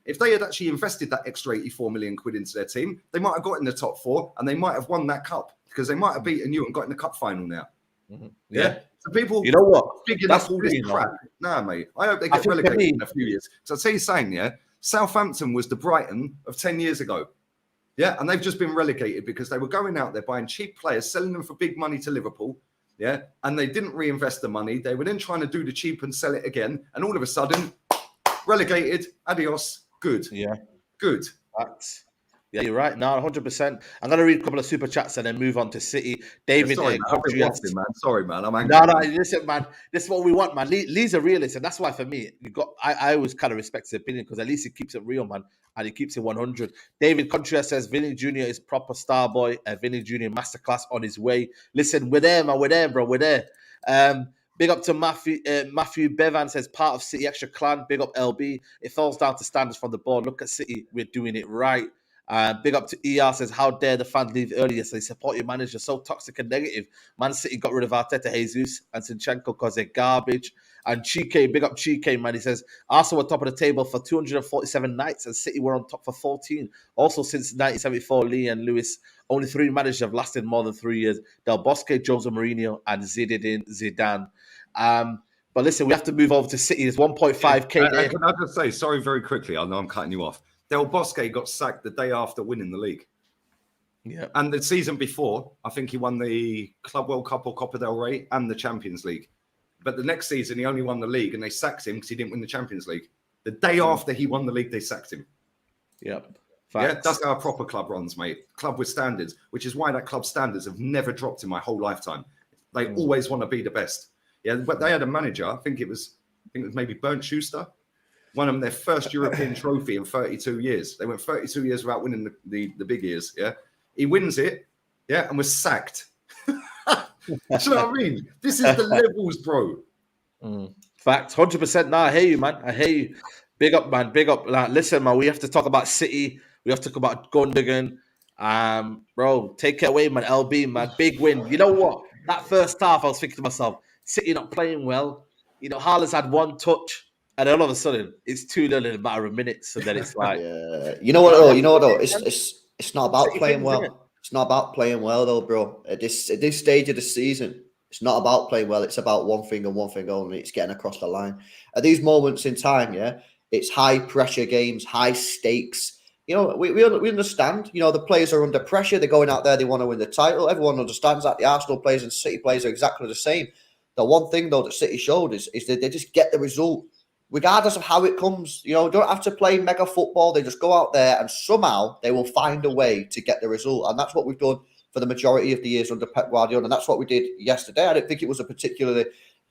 If they had actually invested that extra 84 million quid into their team, they might have got in the top 4 and they might have won that cup because they might have beaten you and got in the cup final now. Yeah. So people, you know what? Figuring out all this crap. Nah, mate. I hope they get relegated in a few years. So I'll tell you saying, yeah, Southampton was the Brighton of 10 years ago. Yeah, and they've just been relegated because they were going out there buying cheap players, selling them for big money to Liverpool. Yeah, and they didn't reinvest the money. They were then trying to do the cheap and sell it again. And all of a sudden, relegated. Adios. Good. Yeah. Good. Yeah, you're right. No, 100%. I'm going to read a couple of super chats and then move on to City. David, man. Sorry, man. I'm angry. No, listen, man. This is what we want, man. Lee's a realist, and that's why for me, I always kind of respect his opinion because at least he keeps it real, man, and he keeps it 100. David Contreras says Vinny Jr. is proper star boy. Vinny Jr. masterclass on his way. Listen, we're there, man. We're there, bro. We're there. Big up to Matthew. Matthew Bevan says part of City Extra Clan. Big up LB. It falls down to standards from the board. Look at City. We're doing it right. Big up to ER says, how dare the fans leave earlier? So they support your manager, so toxic and negative. Man City got rid of Arteta, Jesus, and Zinchenko because they're garbage. And Chike, big up Chike, man. He says, Arsenal were top of the table for 247 nights and City were on top for 14. Also, since 1974, Lee and Lewis, only 3 managers have lasted more than 3 years. Del Bosque, Jose Mourinho, and Zinedine Zidane. But listen, we have to move over to City. There's 1.5k there. Can I just say, sorry, very quickly, I know I'm cutting you off. Del Bosque got sacked the day after winning the league. Yeah. And the season before, I think he won the Club World Cup or Copa del Rey and the Champions League. But the next season, he only won the league and they sacked him because he didn't win the Champions League. The day after he won the league, they sacked him. Yep. Yeah, that's how a proper club runs, mate. Club with standards, which is why that club's standards have never dropped in my whole lifetime. They always want to be the best. Yeah, but they had a manager, I think it was maybe Bernd Schuster, won them their first European trophy in 32 years. They went 32 years without winning the big years. Yeah, he wins it. Yeah, and was sacked. Do you know what I mean? This is the levels, bro. Facts, 100%. Nah, I hear you, man. I hear you. Big up, man. Big up. Like, listen, man. We have to talk about City. We have to talk about Gundogan. Bro, take it away, man. LB, man. Big win. You know what? That first half, I was thinking to myself, City not playing well. You know, Haaland's had one touch, and then all of a sudden, it's 2-0 in a matter of minutes. So then it's like, you know what? Though, it's not about City playing things, well. isn't it? It's not about playing well, though, bro. At this stage of the season, it's not about playing well. It's about one thing and one thing only. It's getting across the line. At these moments in time, yeah, it's high pressure games, high stakes. You know, we understand. You know, the players are under pressure. They're going out there. They want to win the title. Everyone understands that. The Arsenal players and City players are exactly the same. The one thing, though, that City showed is that they just get the result, regardless of how it comes. You know, don't have to play mega football. They just go out there and somehow they will find a way to get the result. And that's what we've done for the majority of the years under Pep Guardiola. And that's what we did yesterday. I don't think it was a particularly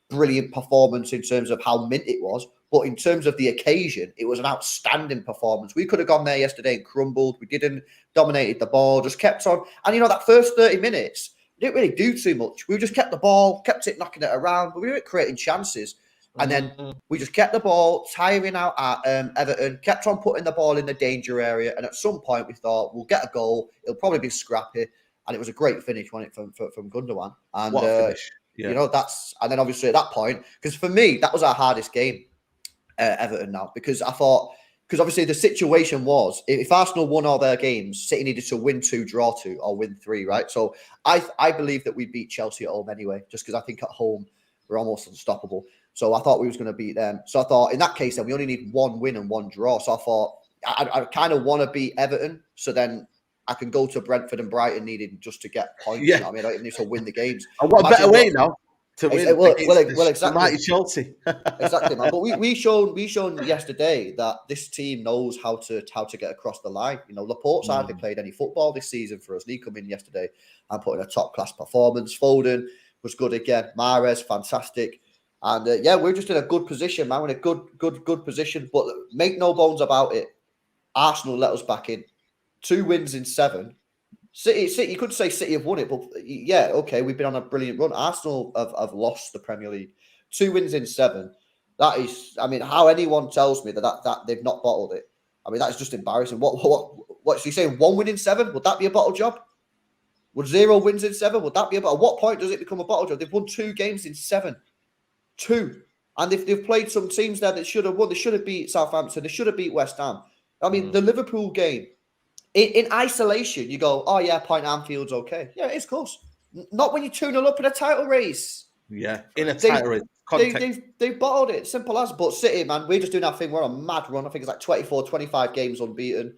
brilliant performance in terms of how mint it was. But in terms of the occasion, it was an outstanding performance. We could have gone there yesterday and crumbled. We didn't, dominated the ball, just kept on. And, you know, that first 30 minutes, we didn't really do too much. We just kept the ball, kept it knocking it around. But we weren't creating chances. And then we just kept the ball, tiring out at Everton, kept on putting the ball in the danger area. And at some point, we thought, we'll get a goal. It'll probably be scrappy. And it was a great finish, wasn't it, from Gundogan. And, what a finish. Yeah. you know, and then obviously at that point, because for me, that was our hardest game, Everton now, because I thought, because obviously the situation was, if Arsenal won all their games, City needed to win 2, draw 2, or win 3, right? So I believe that we beat Chelsea at home anyway, just because I think at home we're almost unstoppable. So I thought we was going to beat them. So I thought in that case, then we only need 1 win and 1 draw. So I thought I kind of want to beat Everton, so then I can go to Brentford and Brighton needing just to get points. Yeah. You know what I mean? I need to win the games. And what a better way now to win? Well, exactly. Mighty Chelsea. Exactly, man. But we shown yesterday that this team knows how to get across the line. You know, Laporte's hardly played any football this season for us. And he come in yesterday and put in a top class performance. Foden was good again. Mahrez, fantastic. And yeah, we're just in a good position, man. We're in a good position. But make no bones about it. Arsenal let us back in. 2 wins in 7. City, you could say City have won it, but yeah, okay, we've been on a brilliant run. Arsenal have lost the Premier League. 2 wins in 7. That is, I mean, how anyone tells me that they've not bottled it, I mean, that's just embarrassing. What's he saying? 1 win in 7? Would that be a bottle job? Would 0 wins in 7? Would that be a bottle? At what point does it become a bottle job? They've won 2 games in 7. 2. And if they've played some teams there that should have won, they should have beat Southampton, they should have beat West Ham. I mean, the Liverpool game, in isolation, you go, oh yeah, point Anfield's okay. Yeah, it's close. Not when you're 2-0 up in a title race. Yeah, in a title race. They've bottled it, simple as. But City, man, we're just doing our thing. We're on a mad run. I think it's like 24, 25 games unbeaten.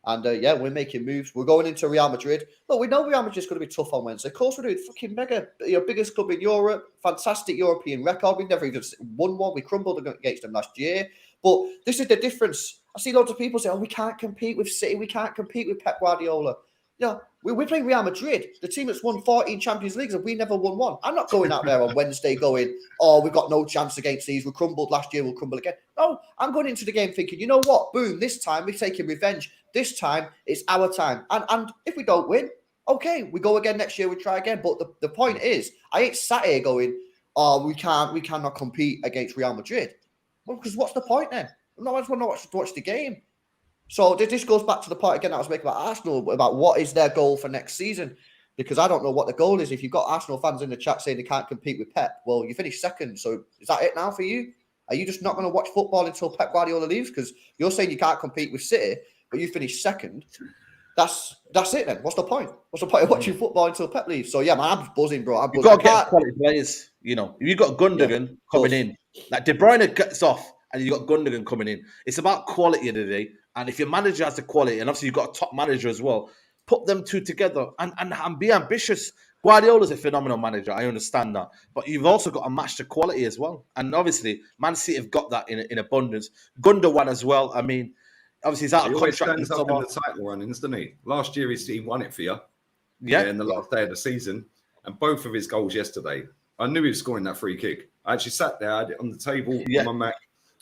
And yeah, we're making moves. We're going into Real Madrid. Look, we know Real Madrid's going to be tough on Wednesday. Of course, we're doing fucking mega, biggest club in Europe, fantastic European record. We've never even won one. We crumbled against them last year. But this is the difference. I see loads of people say, oh, we can't compete with City. We can't compete with Pep Guardiola. You know, we're playing Real Madrid, the team that's won 14 Champions Leagues, and we never won one. I'm not going out there on Wednesday going, oh, we've got no chance against these. We crumbled last year, we'll crumble again. No, I'm going into the game thinking, you know what? Boom, this time we're taking revenge. This time it's our time. And if we don't win, okay, we go again next year, we try again. But the point is, I ain't sat here going, oh, we cannot compete against Real Madrid. Well, because what's the point then? No, I just want to watch the game. So this goes back to the point again I was making about Arsenal, about what is their goal for next season. Because I don't know what the goal is. If you've got Arsenal fans in the chat saying they can't compete with Pep, well, you finished second. So is that it now for you? Are you just not going to watch football until Pep Guardiola leaves? Because you're saying you can't compete with City, but you finished second. That's it then. What's the point? What's the point of watching football until Pep leaves? So yeah, man, I'm buzzing, bro. You've got to get quality players. You know, if you've got Gundogan coming in, like De Bruyne gets off, and you've got Gundogan coming in. It's about quality of the day. And if your manager has the quality, and obviously you've got a top manager as well, put them two together and be ambitious. Guardiola's a phenomenal manager. I understand that. But you've also got to match the quality as well. And obviously, Man City have got that in abundance. Gundogan as well. I mean, obviously he's out of contract. He always stands up in the title runnings, doesn't he? Last year he won it for you. Yeah. In the last day of the season. And both of his goals yesterday, I knew he was scoring that free kick. I actually sat there, I had it on the table on my Mac.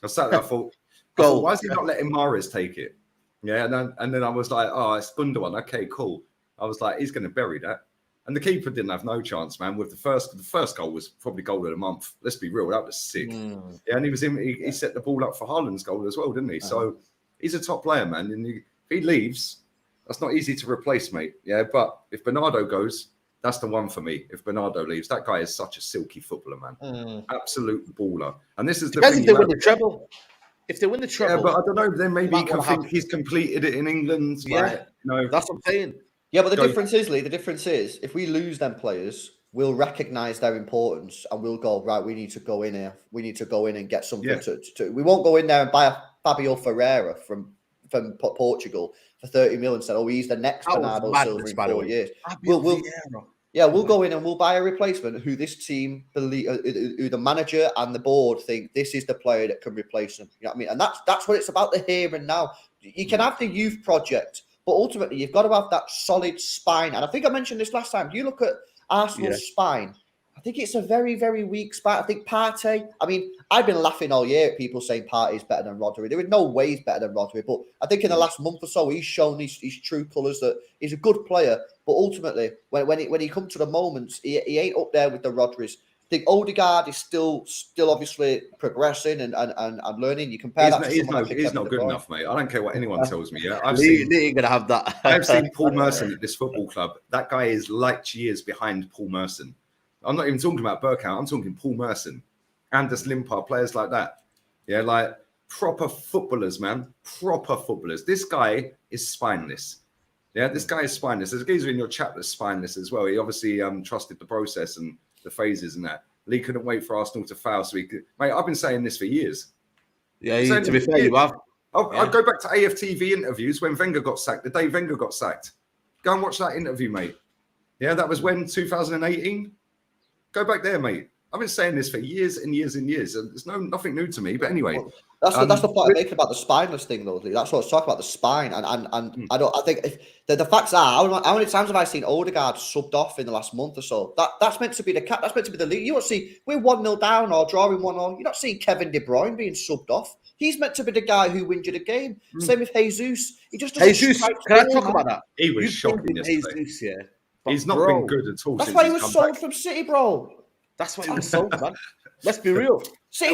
I sat there, I thought, why is he not letting Mahrez take it? Yeah, and then I was like, oh, it's Gundogan. Okay, cool. I was like, he's going to bury that. And the keeper didn't have no chance, man. With the first goal was probably goal of the month. Let's be real, that was sick. Yeah, and he set the ball up for Haaland's goal as well, didn't he? So he's a top player, man. And if he leaves, that's not easy to replace, mate. Yeah, but if Bernardo goes, that's the one for me. If Bernardo leaves, that guy is such a silky footballer, man. Absolute baller. And this is the thing. If they win the treble. If they win the treble. Yeah, but I don't know. Then maybe he can think he's completed it in England. Yeah, like, no, that's what I'm saying. Yeah, but the difference is, Lee, if we lose them players, we'll recognise their importance and we'll go, right, we need to go in here. We need to go in and get something to we won't go in there and buy a Fabio Ferreira from Portugal for 30 million and say, oh, he's the next Bernardo Silva in 4 years. We'll go in and we'll buy a replacement who this team believe, who the manager and the board think this is the player that can replace him. You know what I mean? And that's what it's about, the here and now. You can have the youth project, but ultimately you've got to have that solid spine. And I think I mentioned this last time. Do you look at Arsenal's spine? I think it's a very, very weak spine. I think Partey, I mean, I've been laughing all year at people saying Partey's better than Rodri. There is no way he's better than Rodri, but I think in the last month or so, he's shown his true colours, that he's a good player. But ultimately, when he comes to the moments, he ain't up there with the Rodris. I think Odegaard is still obviously progressing and learning. You compare that to he's not good enough, mate. I don't care what anyone tells me. Yeah, ain't gonna have that. I've seen Paul Merson at this football club. That guy is light years behind Paul Merson. I'm not even talking about Bergkamp. I'm talking Paul Merson, Anders Limpar, players like that. Yeah, like proper footballers, man. Proper footballers. This guy is spineless. Yeah, this guy is spineless. There's a geezer in your chat that's spineless as well. He obviously trusted the process and the phases and that. Lee couldn't wait for Arsenal to foul, so he could. Mate, I've been saying this for years. Yeah, to be fair, you have. I'd go back to AFTV interviews when Wenger got sacked, the day Wenger got sacked. Go and watch that interview, mate. Yeah, that was when, 2018? Go back there, mate. I've been saying this for years and years and years, and there's nothing new to me. But anyway, that's the point I'm making about the spineless thing, though. That's what I was talking about, the spine. And I think if the facts are, how many times have I seen Odegaard subbed off in the last month or so? That's meant to be that's meant to be the league. You don't see we're 1-0 down or drawing 1-0. You're not seeing Kevin De Bruyne being subbed off. He's meant to be the guy who wins you the game. Same with Jesus. He just doesn't. Jesus, can I talk about that? He was shocking yesterday. Jesus, yeah. He's not been good at all. That's why he was sold from City, bro. That's why he was sold, man. Let's be real.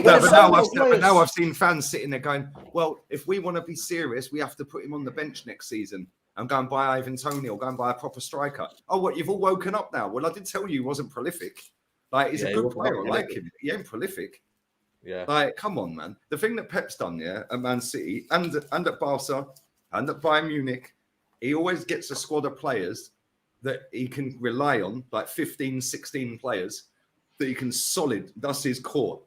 But now I've seen fans sitting there going, well, if we want to be serious, we have to put him on the bench next season and go and buy Ivan Toney or go and buy a proper striker. Oh, what? You've all woken up now? Well, I did tell you he wasn't prolific. Like, he's a good player. I like him. He ain't prolific. Yeah. Like, come on, man. The thing that Pep's done, at Man City and at Barca and at Bayern Munich, he always gets a squad of players that he can rely on, like 15, 16 players, that he can that's his core,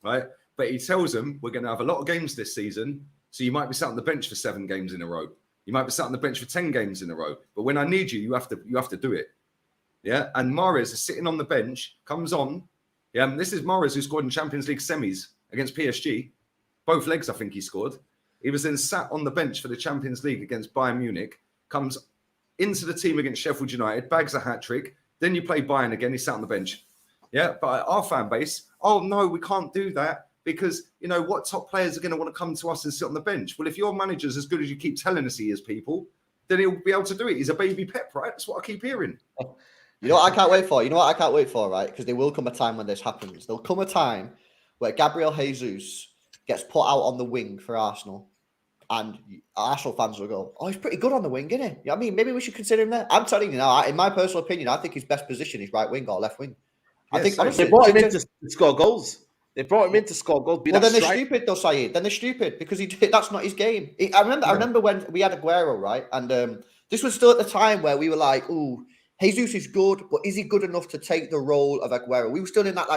right? But he tells them, we're going to have a lot of games this season, so you might be sat on the bench for 7 games in a row. You might be sat on the bench for 10 games in a row. But when I need you, you have to do it. Yeah, and Mahrez is sitting on the bench, comes on. Yeah, and this is Mahrez who scored in Champions League semis against PSG. Both legs, I think he scored. He was then sat on the bench for the Champions League against Bayern Munich, comes into the team against Sheffield United, bags a hat-trick. Then you play Bayern again, he's sat on the bench. Yeah, but our fan base, oh, no, we can't do that because, you know, what top players are going to want to come to us and sit on the bench? Well, if your manager's as good as you keep telling us he is, people, then he'll be able to do it. He's a baby Pep, right? That's what I keep hearing. You know what I can't wait for? Right? Because there will come a time when this happens. There'll come a time where Gabriel Jesus gets put out on the wing for Arsenal And Arsenal fans will go, "Oh, he's pretty good on the wing, isn't he?" You know what I mean, maybe we should consider him there. I'm telling you now, in my personal opinion, I think his best position is right wing or left wing. I think honestly, they brought him in to score goals. They brought him in to score goals. Well, then they're stupid, though, Saeed. Then they're stupid because that's not his game. I remember when we had Aguero, right? And this was still at the time where we were like, "Ooh, Jesus is good, but is he good enough to take the role of Aguero?" We were still in that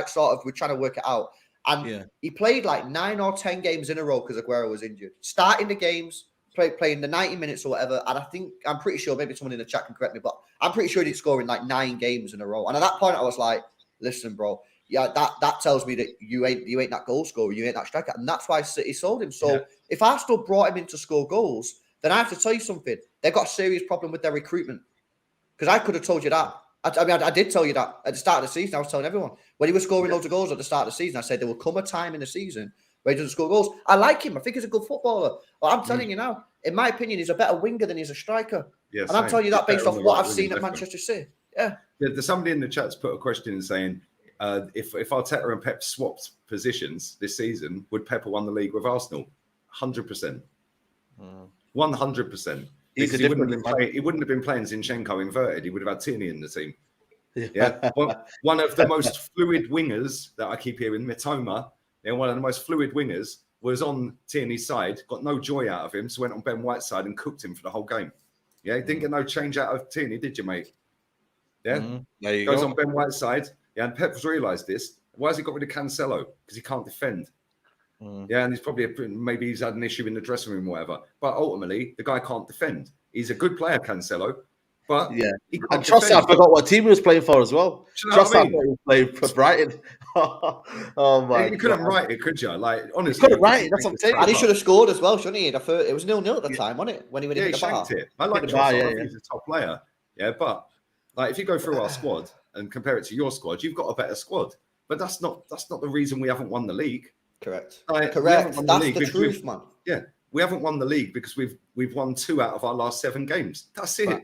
we're trying to work it out. And he played like 9 or 10 games in a row because Aguero was injured. Starting the games, playing the 90 minutes or whatever. And I'm pretty sure, maybe someone in the chat can correct me, but I'm pretty sure he'd score in like 9 games in a row. And at that point, I was like, listen, bro, that tells me that you ain't that goal scorer, you ain't that striker. And that's why City sold him. So if Arsenal brought him in to score goals, then I have to tell you something. They've got a serious problem with their recruitment. Because I could have told you that. I did tell you that at the start of the season. I was telling everyone when he was scoring loads of goals at the start of the season. I said there will come a time in the season where he doesn't score goals. I like him. I think he's a good footballer. But I'm telling you now, in my opinion, he's a better winger than he's a striker. Yeah, and I'm telling you that based off what I've seen at Manchester City. Yeah. There's somebody in the chat's put a question in saying, if Arteta and Pep swapped positions this season, would Pep have won the league with Arsenal? 100%. 100%. Because he wouldn't have been playing Zinchenko inverted. He would have had Tierney in the team. Yeah. One of the most fluid wingers that I keep hearing, Mitoma, one of the most fluid wingers, was on Tierney's side, got no joy out of him, so went on Ben White's side and cooked him for the whole game. Yeah, didn't get no change out of Tierney, did you, mate? Yeah. There you Goes go. on Ben White's side. Yeah, and Pep's realised this. Why has he got rid of Cancelo? Because he can't defend. Yeah, and he's probably maybe he's had an issue in the dressing room or whatever. But ultimately, the guy can't defend. He's a good player, Cancelo, but he can't and Trossard, I forgot what team he was playing for as well. Do you know what I mean? Was playing for Brighton. Oh my! You couldn't write it, could you? Like honestly, you couldn't write it. That's what I'm saying. And he should have scored as well, shouldn't he? It was 0-0 at the time, wasn't it? When he hit the bar. It. I like Trossard. I think he's a top player. Yeah, but like if you go through our squad and compare it to your squad, you've got a better squad. But that's not the reason we haven't won the league. Correct. Correct. That's the truth, man. Yeah, we haven't won the league because we've won 2 out of our last 7 games. That's it. Right.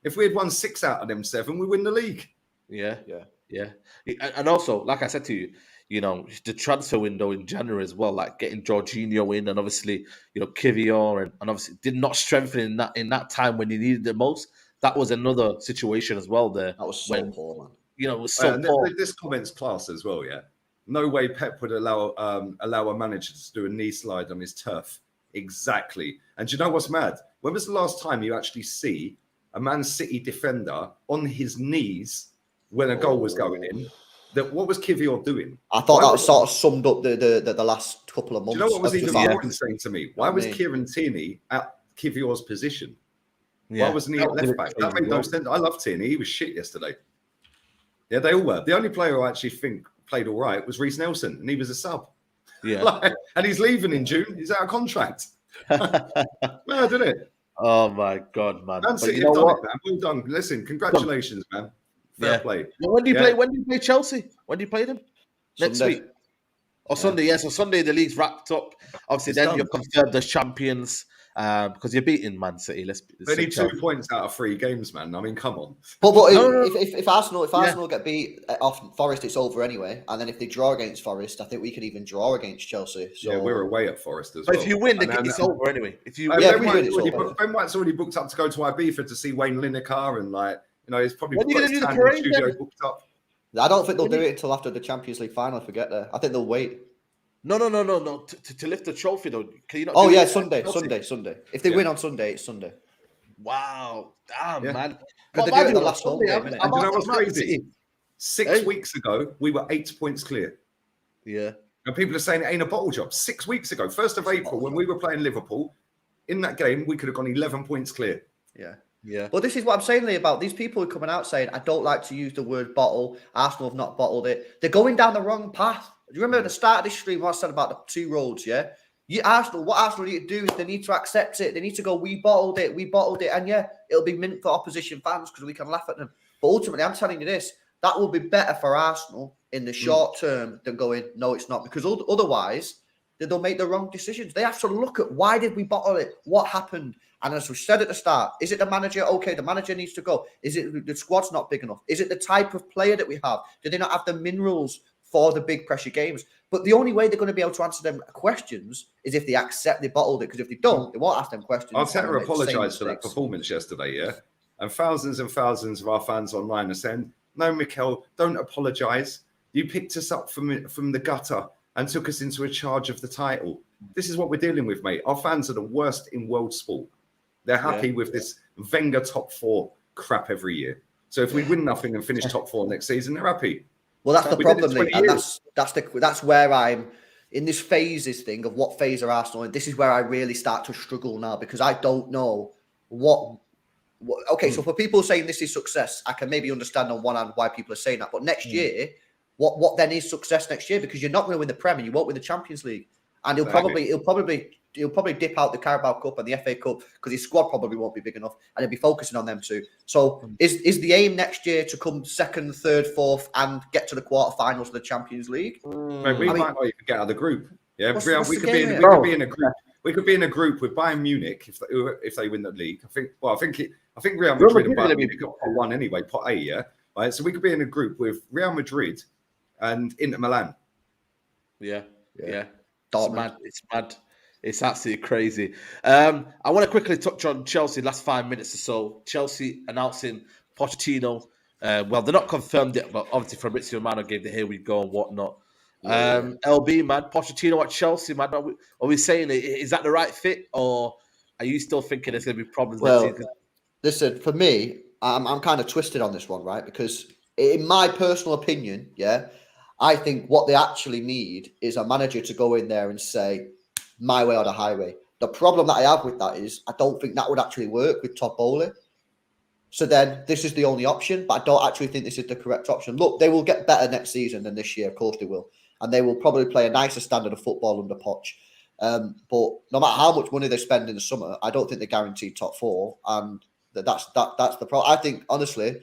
If we had won 6 out of them 7, we win the league. Yeah. And also, like I said to you, the transfer window in January as well, like getting Jorginho in, and obviously, Kivior, and obviously did not strengthen in that time when he needed it most. That was another situation as well. There, that was so poor, man. It was so poor. This comment's class as well. Yeah, no way Pep would allow a manager to do a knee slide on his turf. Exactly. And do you know what's mad? When was the last time you actually see a Man City defender on his knees when a goal was going in? What was Kivior doing? I thought that sort of summed up the last couple of months. Do you know what was even more insane to me? Why was Kieran Tierney at Kivior's position? Why wasn't he at left back? That made no sense. I love Tierney. He was shit yesterday. Yeah, they all were. The only player I actually think played all right was Reece Nelson, and he was a sub. Yeah. And he's leaving in June. He's out of contract. Mad, isn't it? Oh my God, man! Man City have done it, man. Well done. Listen, congratulations, man. Fair play. Well, when do you play? When do you play Chelsea? When do you play them? Next week or Sunday? Yes, so Sunday the league's wrapped up. Obviously, then you're confirmed as champions because you're beating Man City. They need 2 points out of 3 games, man. I mean, come on. But if Arsenal get beat off Forest, it's over anyway. And then if they draw against Forest, I think we could even draw against Chelsea. So we're away at Forest as well. But if you win, it's over anyway. If you Ben White's already booked up to go to Ibiza to see Wayne Lineker, and he's probably when are you going to do the parade studio booked up. I don't think they'll do it until after the Champions League final. If we get there, I think they'll wait. No. To lift the trophy though, can you not? Oh yeah, Sunday. If they win on Sunday, it's Sunday. Wow, damn man! Because they do it in the last home game. And you know what's crazy? 6 weeks ago, we were 8 points clear. Yeah. And people are saying it ain't a bottle job. 6 weeks ago, 1st of April, when we were playing Liverpool, in that game, we could have gone 11 points clear. Yeah. Well, this is what I'm saying, Lee, about these people who are coming out saying, I don't like to use the word bottle. Arsenal have not bottled it. They're going down the wrong path. Do you remember at the start of this stream what I said about the 2 roads, yeah? What Arsenal need to do is they need to accept it. They need to go, we bottled it. And yeah, it'll be mint for opposition fans because we can laugh at them. But ultimately, I'm telling you this, that will be better for Arsenal in the short term than going, no, it's not. Because otherwise, they'll make the wrong decisions. They have to look at why did we bottle it? What happened? And as we said at the start, is it the manager? Okay, the manager needs to go. Is it the squad's not big enough? Is it the type of player that we have? Do they not have the minerals for the big pressure games. But the only way they're going to be able to answer them questions is if they accept they bottled it. Because if they don't, they won't ask them questions. Arteta apologised for that performance yesterday, yeah? And thousands of our fans online are saying, no, Mikel, don't apologise. You picked us up from the gutter and took us into a charge of the title. This is what we're dealing with, mate. Our fans are the worst in world sport. They're happy with this Wenger top 4 crap every year. So if we win nothing and finish top 4 next season, they're happy. Well, that's the problem, mate. And that's where I'm in this phases thing of what phase are Arsenal in. This is where I really start to struggle now because I don't know what okay, so for people saying this is success, I can maybe understand on one hand why people are saying that. But next year, what then is success next year? Because you're not going to win the Premier, you won't win the Champions League. And he'll probably dip out the Carabao Cup and the FA Cup because his squad probably won't be big enough, and he'll be focusing on them too. So, is the aim next year to come second, third, fourth, and get to the quarterfinals of the Champions League? Mate, we might not even get out of the group. Yeah, we could be in a group. We could be in a group with Bayern Munich if they win the league. I think Real Madrid and Bayern Munich got pot 1 anyway, pot A. Yeah, right. So we could be in a group with Real Madrid and Inter Milan. Yeah. It's mad. It's mad. It's absolutely crazy. I want to quickly touch on Chelsea. Last 5 minutes or so. Chelsea announcing Pochettino. Well, they're not confirmed yet, but obviously Fabrizio Romano gave the here we go and whatnot. LB, man, Pochettino at Chelsea, man. Are we saying is that the right fit, or are you still thinking there's going to be problems? Well, listen, for me, I'm kind of twisted on this one, right? Because in my personal opinion, I think what they actually need is a manager to go in there and say, my way or the highway. The problem that I have with that is I don't think that would actually work with Todd Bowley. So then this is the only option, but I don't actually think this is the correct option. Look, they will get better next season than this year. Of course they will. And they will probably play a nicer standard of football under Poch. But no matter how much money they spend in the summer, I don't think they're guaranteed top 4. And that's the problem. I think, honestly,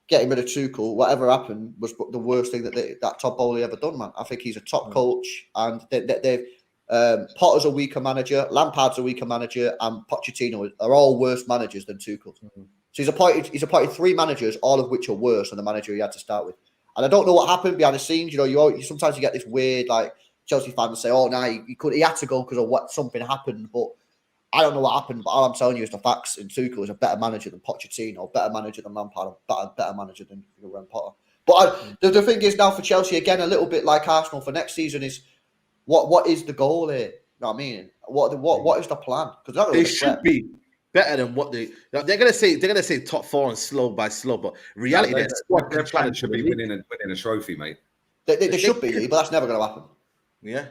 getting rid of Tuchel, whatever happened, was the worst thing that Todd Bowley ever done, man. I think he's a top coach, and they've Potter's a weaker manager, Lampard's a weaker manager, and Pochettino are all worse managers than Tuchel. So he's appointed 3 managers, all of which are worse than the manager he had to start with. And I don't know what happened behind the scenes. You know, sometimes you get this weird, like, Chelsea fans say, "Oh, no, he had to go because of what something happened." But I don't know what happened. But all I'm telling you is the facts. And Tuchel is a better manager than Pochettino, better manager than Lampard, better manager than Potter. But the thing is now for Chelsea again, a little bit like Arsenal for next season is. What is the goal here? You know what I mean? What is the plan? Because they should be better than what they're gonna say. They're gonna say top 4 and slow by slow, but reality, their plan should be winning a trophy, mate. They should be, but that's never going to happen. Yeah,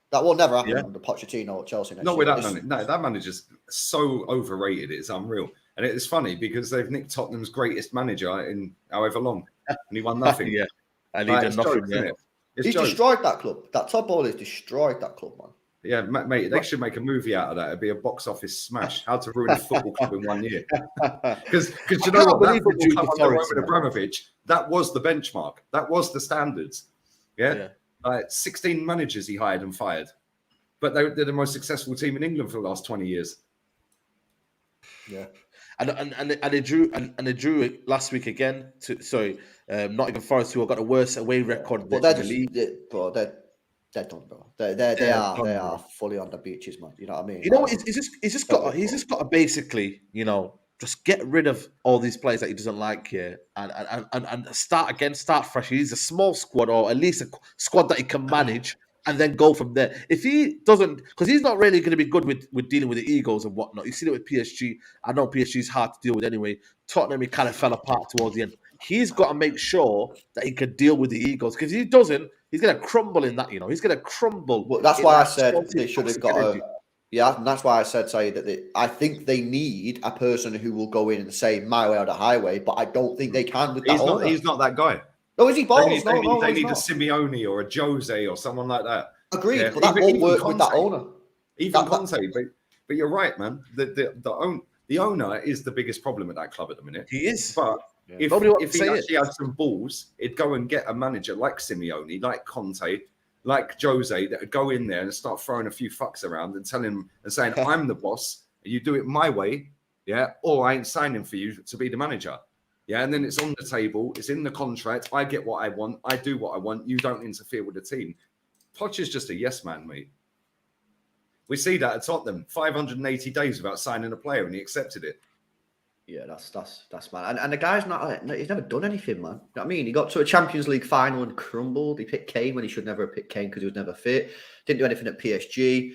that will never happen under Pochettino or Chelsea next Not year. with that manager. No, that manager's so overrated. It's unreal, and it's funny because they've nicked Tottenham's greatest manager in however long, and he won nothing. and he did nothing. He's destroyed that club. That Todd Bowley has destroyed that club, man. Yeah, mate, they should make a movie out of that. It'd be a box office smash. How to ruin a football club in 1 year. Because you know what? That football club under Roman Abramovich, that was the benchmark. That was the standards. Yeah? 16 managers he hired and fired. But they're the most successful team in England for the last 20 years. Yeah. And they drew last week again. Nottingham Forest, who have got the worst away record in the league. They're done, bro. They are fully on the beaches, man. You know what I mean? You know what? He's just got to basically, just get rid of all these players that he doesn't like here, and start again, start fresh. He needs a small squad, or at least a squad that he can manage. And then go from there. If he doesn't, because he's not really going to be good with dealing with the egos and whatnot. You've seen it with PSG. I know PSG is hard to deal with anyway. Tottenham, he kind of fell apart towards the end. He's got to make sure that he can deal with the egos. Because if he doesn't, he's going to crumble in that, He's going to crumble. Well, that's why I said they should have got and that's why I said, Saeed, that I think they need a person who will go in and say, my way or the highway, but I don't think they can with that. He's not that guy. No, is he balls? They need a Simeone or a Jose or someone like that. Agreed, but that won't work with that owner. Even Conte, but you're right, man. The owner is the biggest problem at that club at the minute. He is. But if he actually had some balls, he'd go and get a manager like Simeone, like Conte, like Jose, that would go in there and start throwing a few fucks around and telling him and saying, I'm the boss, and you do it my way, or I ain't signing for you to be the manager. Yeah, and then it's on the table. It's in the contract. I get what I want. I do what I want. You don't interfere with the team. Poch is just a yes man, mate. We see that at Tottenham. 580 days without signing a player, and he accepted it. Yeah, that's man. And the guy's he's never done anything, man. You know what I mean? He got to a Champions League final and crumbled. He picked Kane when he should never have picked Kane because he was never fit. Didn't do anything at PSG.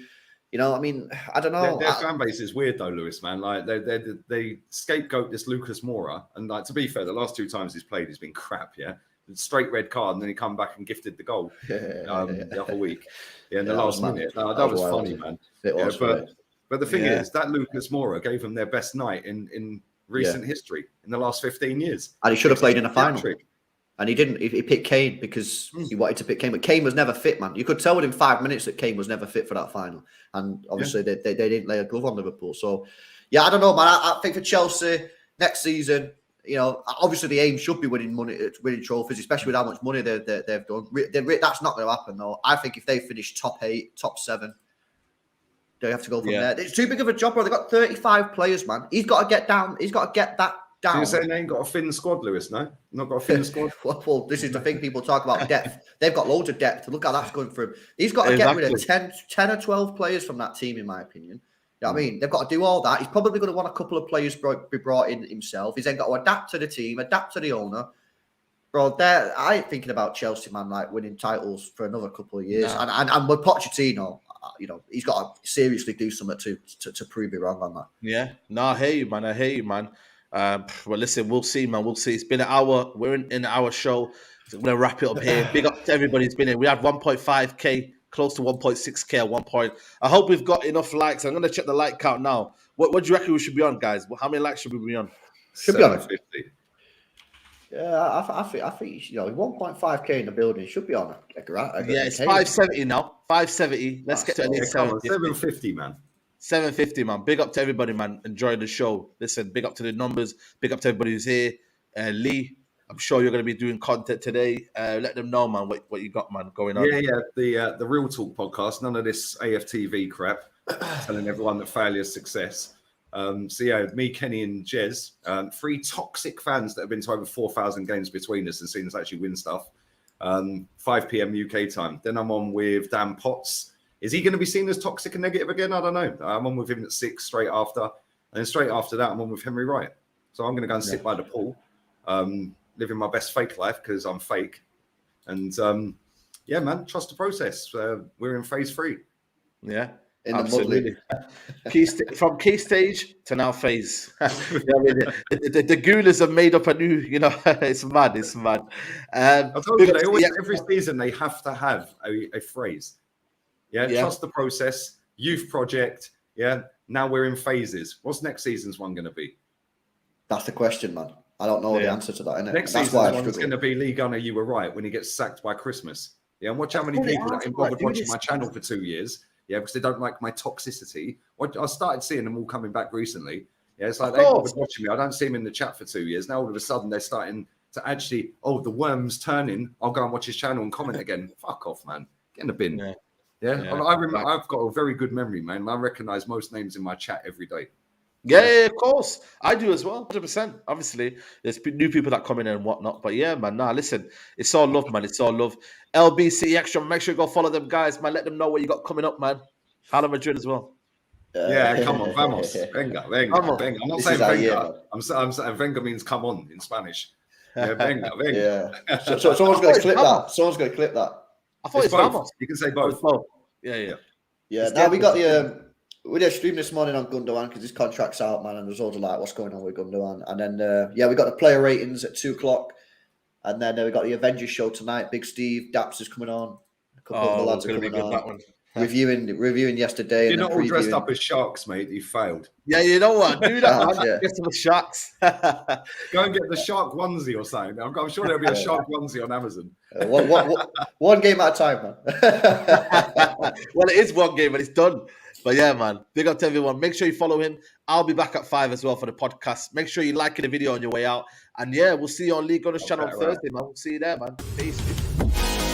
You know, I mean, I don't know. Their fan base is weird though, Lewis, man. Like they scapegoat this Lucas Moura, and like to be fair, the last 2 times he's played, he's been crap. Yeah, straight red card, and then he come back and gifted the goal the other week. Yeah, in the last minute. That was funny, man. It was, but the thing is, that Lucas Moura gave them their best night in recent history in the last 15 years, and he should have played in a final. And he didn't. He picked Kane because he wanted to pick Kane. But Kane was never fit, man. You could tell within 5 minutes that Kane was never fit for that final. And obviously, they didn't lay a glove on Liverpool. So, yeah, I don't know, man. I think for Chelsea, next season, you know, obviously the aim should be winning trophies, especially with how much money they've done. That's not going to happen, though. I think if they finish top 8, top 7, they have to go from there. It's too big of a job, bro. They've got 35 players, man. He's got to get down. He's got to get that down. So you're saying they ain't got a thin squad, Lewis? No, not got a thin squad. Well, this is the thing. People talk about depth. They've got loads of depth. Look how that's going for him. He's got to get rid of 10 or 12 players from that team, in my opinion. You know what I mean? They've got to do all that. He's probably going to want a couple of players be brought in himself. He's then got to adapt to the team, adapt to the owner. Bro, I ain't thinking about Chelsea, man, like winning titles for another couple of years. No. And with Pochettino, you know, he's got to seriously do something to prove me wrong on that. Yeah. No, I hear you, man. Well, listen, we'll see, man. We'll see. It's been an hour. We're in our show. So we're going to wrap it up here. Big up to everybody who's been in. We had 1.5K, close to 1.6K at one point. I hope we've got enough likes. I'm going to check the like count now. What do you reckon we should be on, guys? How many likes should we be on? Should be on 50. Yeah, I think, you know, 1.5K in the building should be on it's 570 now. 570. Let's get to at least 750, man. 750, man. Big up to everybody, man. Enjoy the show. Listen, big up to the numbers. Big up to everybody who's here. Lee, I'm sure you're going to be doing content today. Let them know, man, what you got, man, going on. Yeah. The Real Talk podcast. None of this AFTV crap. Telling everyone that failure is success. So yeah, me, Kenny, and Jez, 3 toxic fans that have been to over 4,000 games between us and seen us actually win stuff. 5 p.m. UK time. Then I'm on with Dan Potts. Is he going to be seen as toxic and negative again? I don't know. I'm on with him at 6 straight after. And then straight after that, I'm on with Henry Wright. So I'm going to go and sit by the pool, living my best fake life because I'm fake. And yeah, man, trust the process. We're in phase 3. Yeah. Absolutely. From key stage to now phase. You know what I mean? The Gooners have made up a new, you know, it's mad. I told you, every season they have to have a phrase. Yeah, trust the process, youth project. Yeah, now we're in phases. What's next season's one going to be? That's the question, man. I don't know the answer to that. Innit? Next season's one's going to be Lee Gunner, you were right, when he gets sacked by Christmas. Yeah, and watch how many people that bothered watching my channel for 2 years. Yeah, because they don't like my toxicity. I started seeing them all coming back recently. Yeah, it's like they bothered watching me. I don't see them in the chat for 2 years. Now all of a sudden they're starting to actually, the worm's turning. I'll go and watch his channel and comment again. Fuck off, man. Get in the bin. Yeah. I remember. I've got a very good memory, man. I recognize most names in my chat every day. Yeah, of course. I do as well, 100%. Obviously, there's new people that come in and whatnot. But yeah, man, listen, it's all love, man. It's all love. LBC Extra, make sure you go follow them guys, man. Let them know what you got coming up, man. Hala Madrid as well. Yeah, come on, vamos. Venga. I'm not saying venga. I'm saying venga means come on in Spanish. Yeah, venga. Yeah. So someone's going to clip that. Someone's going to clip that. I thought it's vamos. You can say both. Yeah. Now we got we did a stream this morning on Gundogan because his contract's out, man, and there's all the like what's going on with Gundogan. And then we got the player ratings at 2:00, and then we got the Avengers show tonight. Big Steve, Daps is coming on. A couple of the lads are coming on. That one. Reviewing yesterday. You're not all dressed up as sharks, mate. You failed. Yeah, you know what? Do that, man. Get some sharks. Go and get the shark onesie or something. I'm sure there'll be a shark onesie on Amazon. One game at a time, man. Well, it is one game and it's done. But yeah, man, big up to everyone. Make sure you follow him. I'll be back at 5 as well for the podcast. Make sure you like the video on your way out. And yeah, we'll see you on Lee Gunner's channel on Thursday, man. We'll see you there, man. Peace.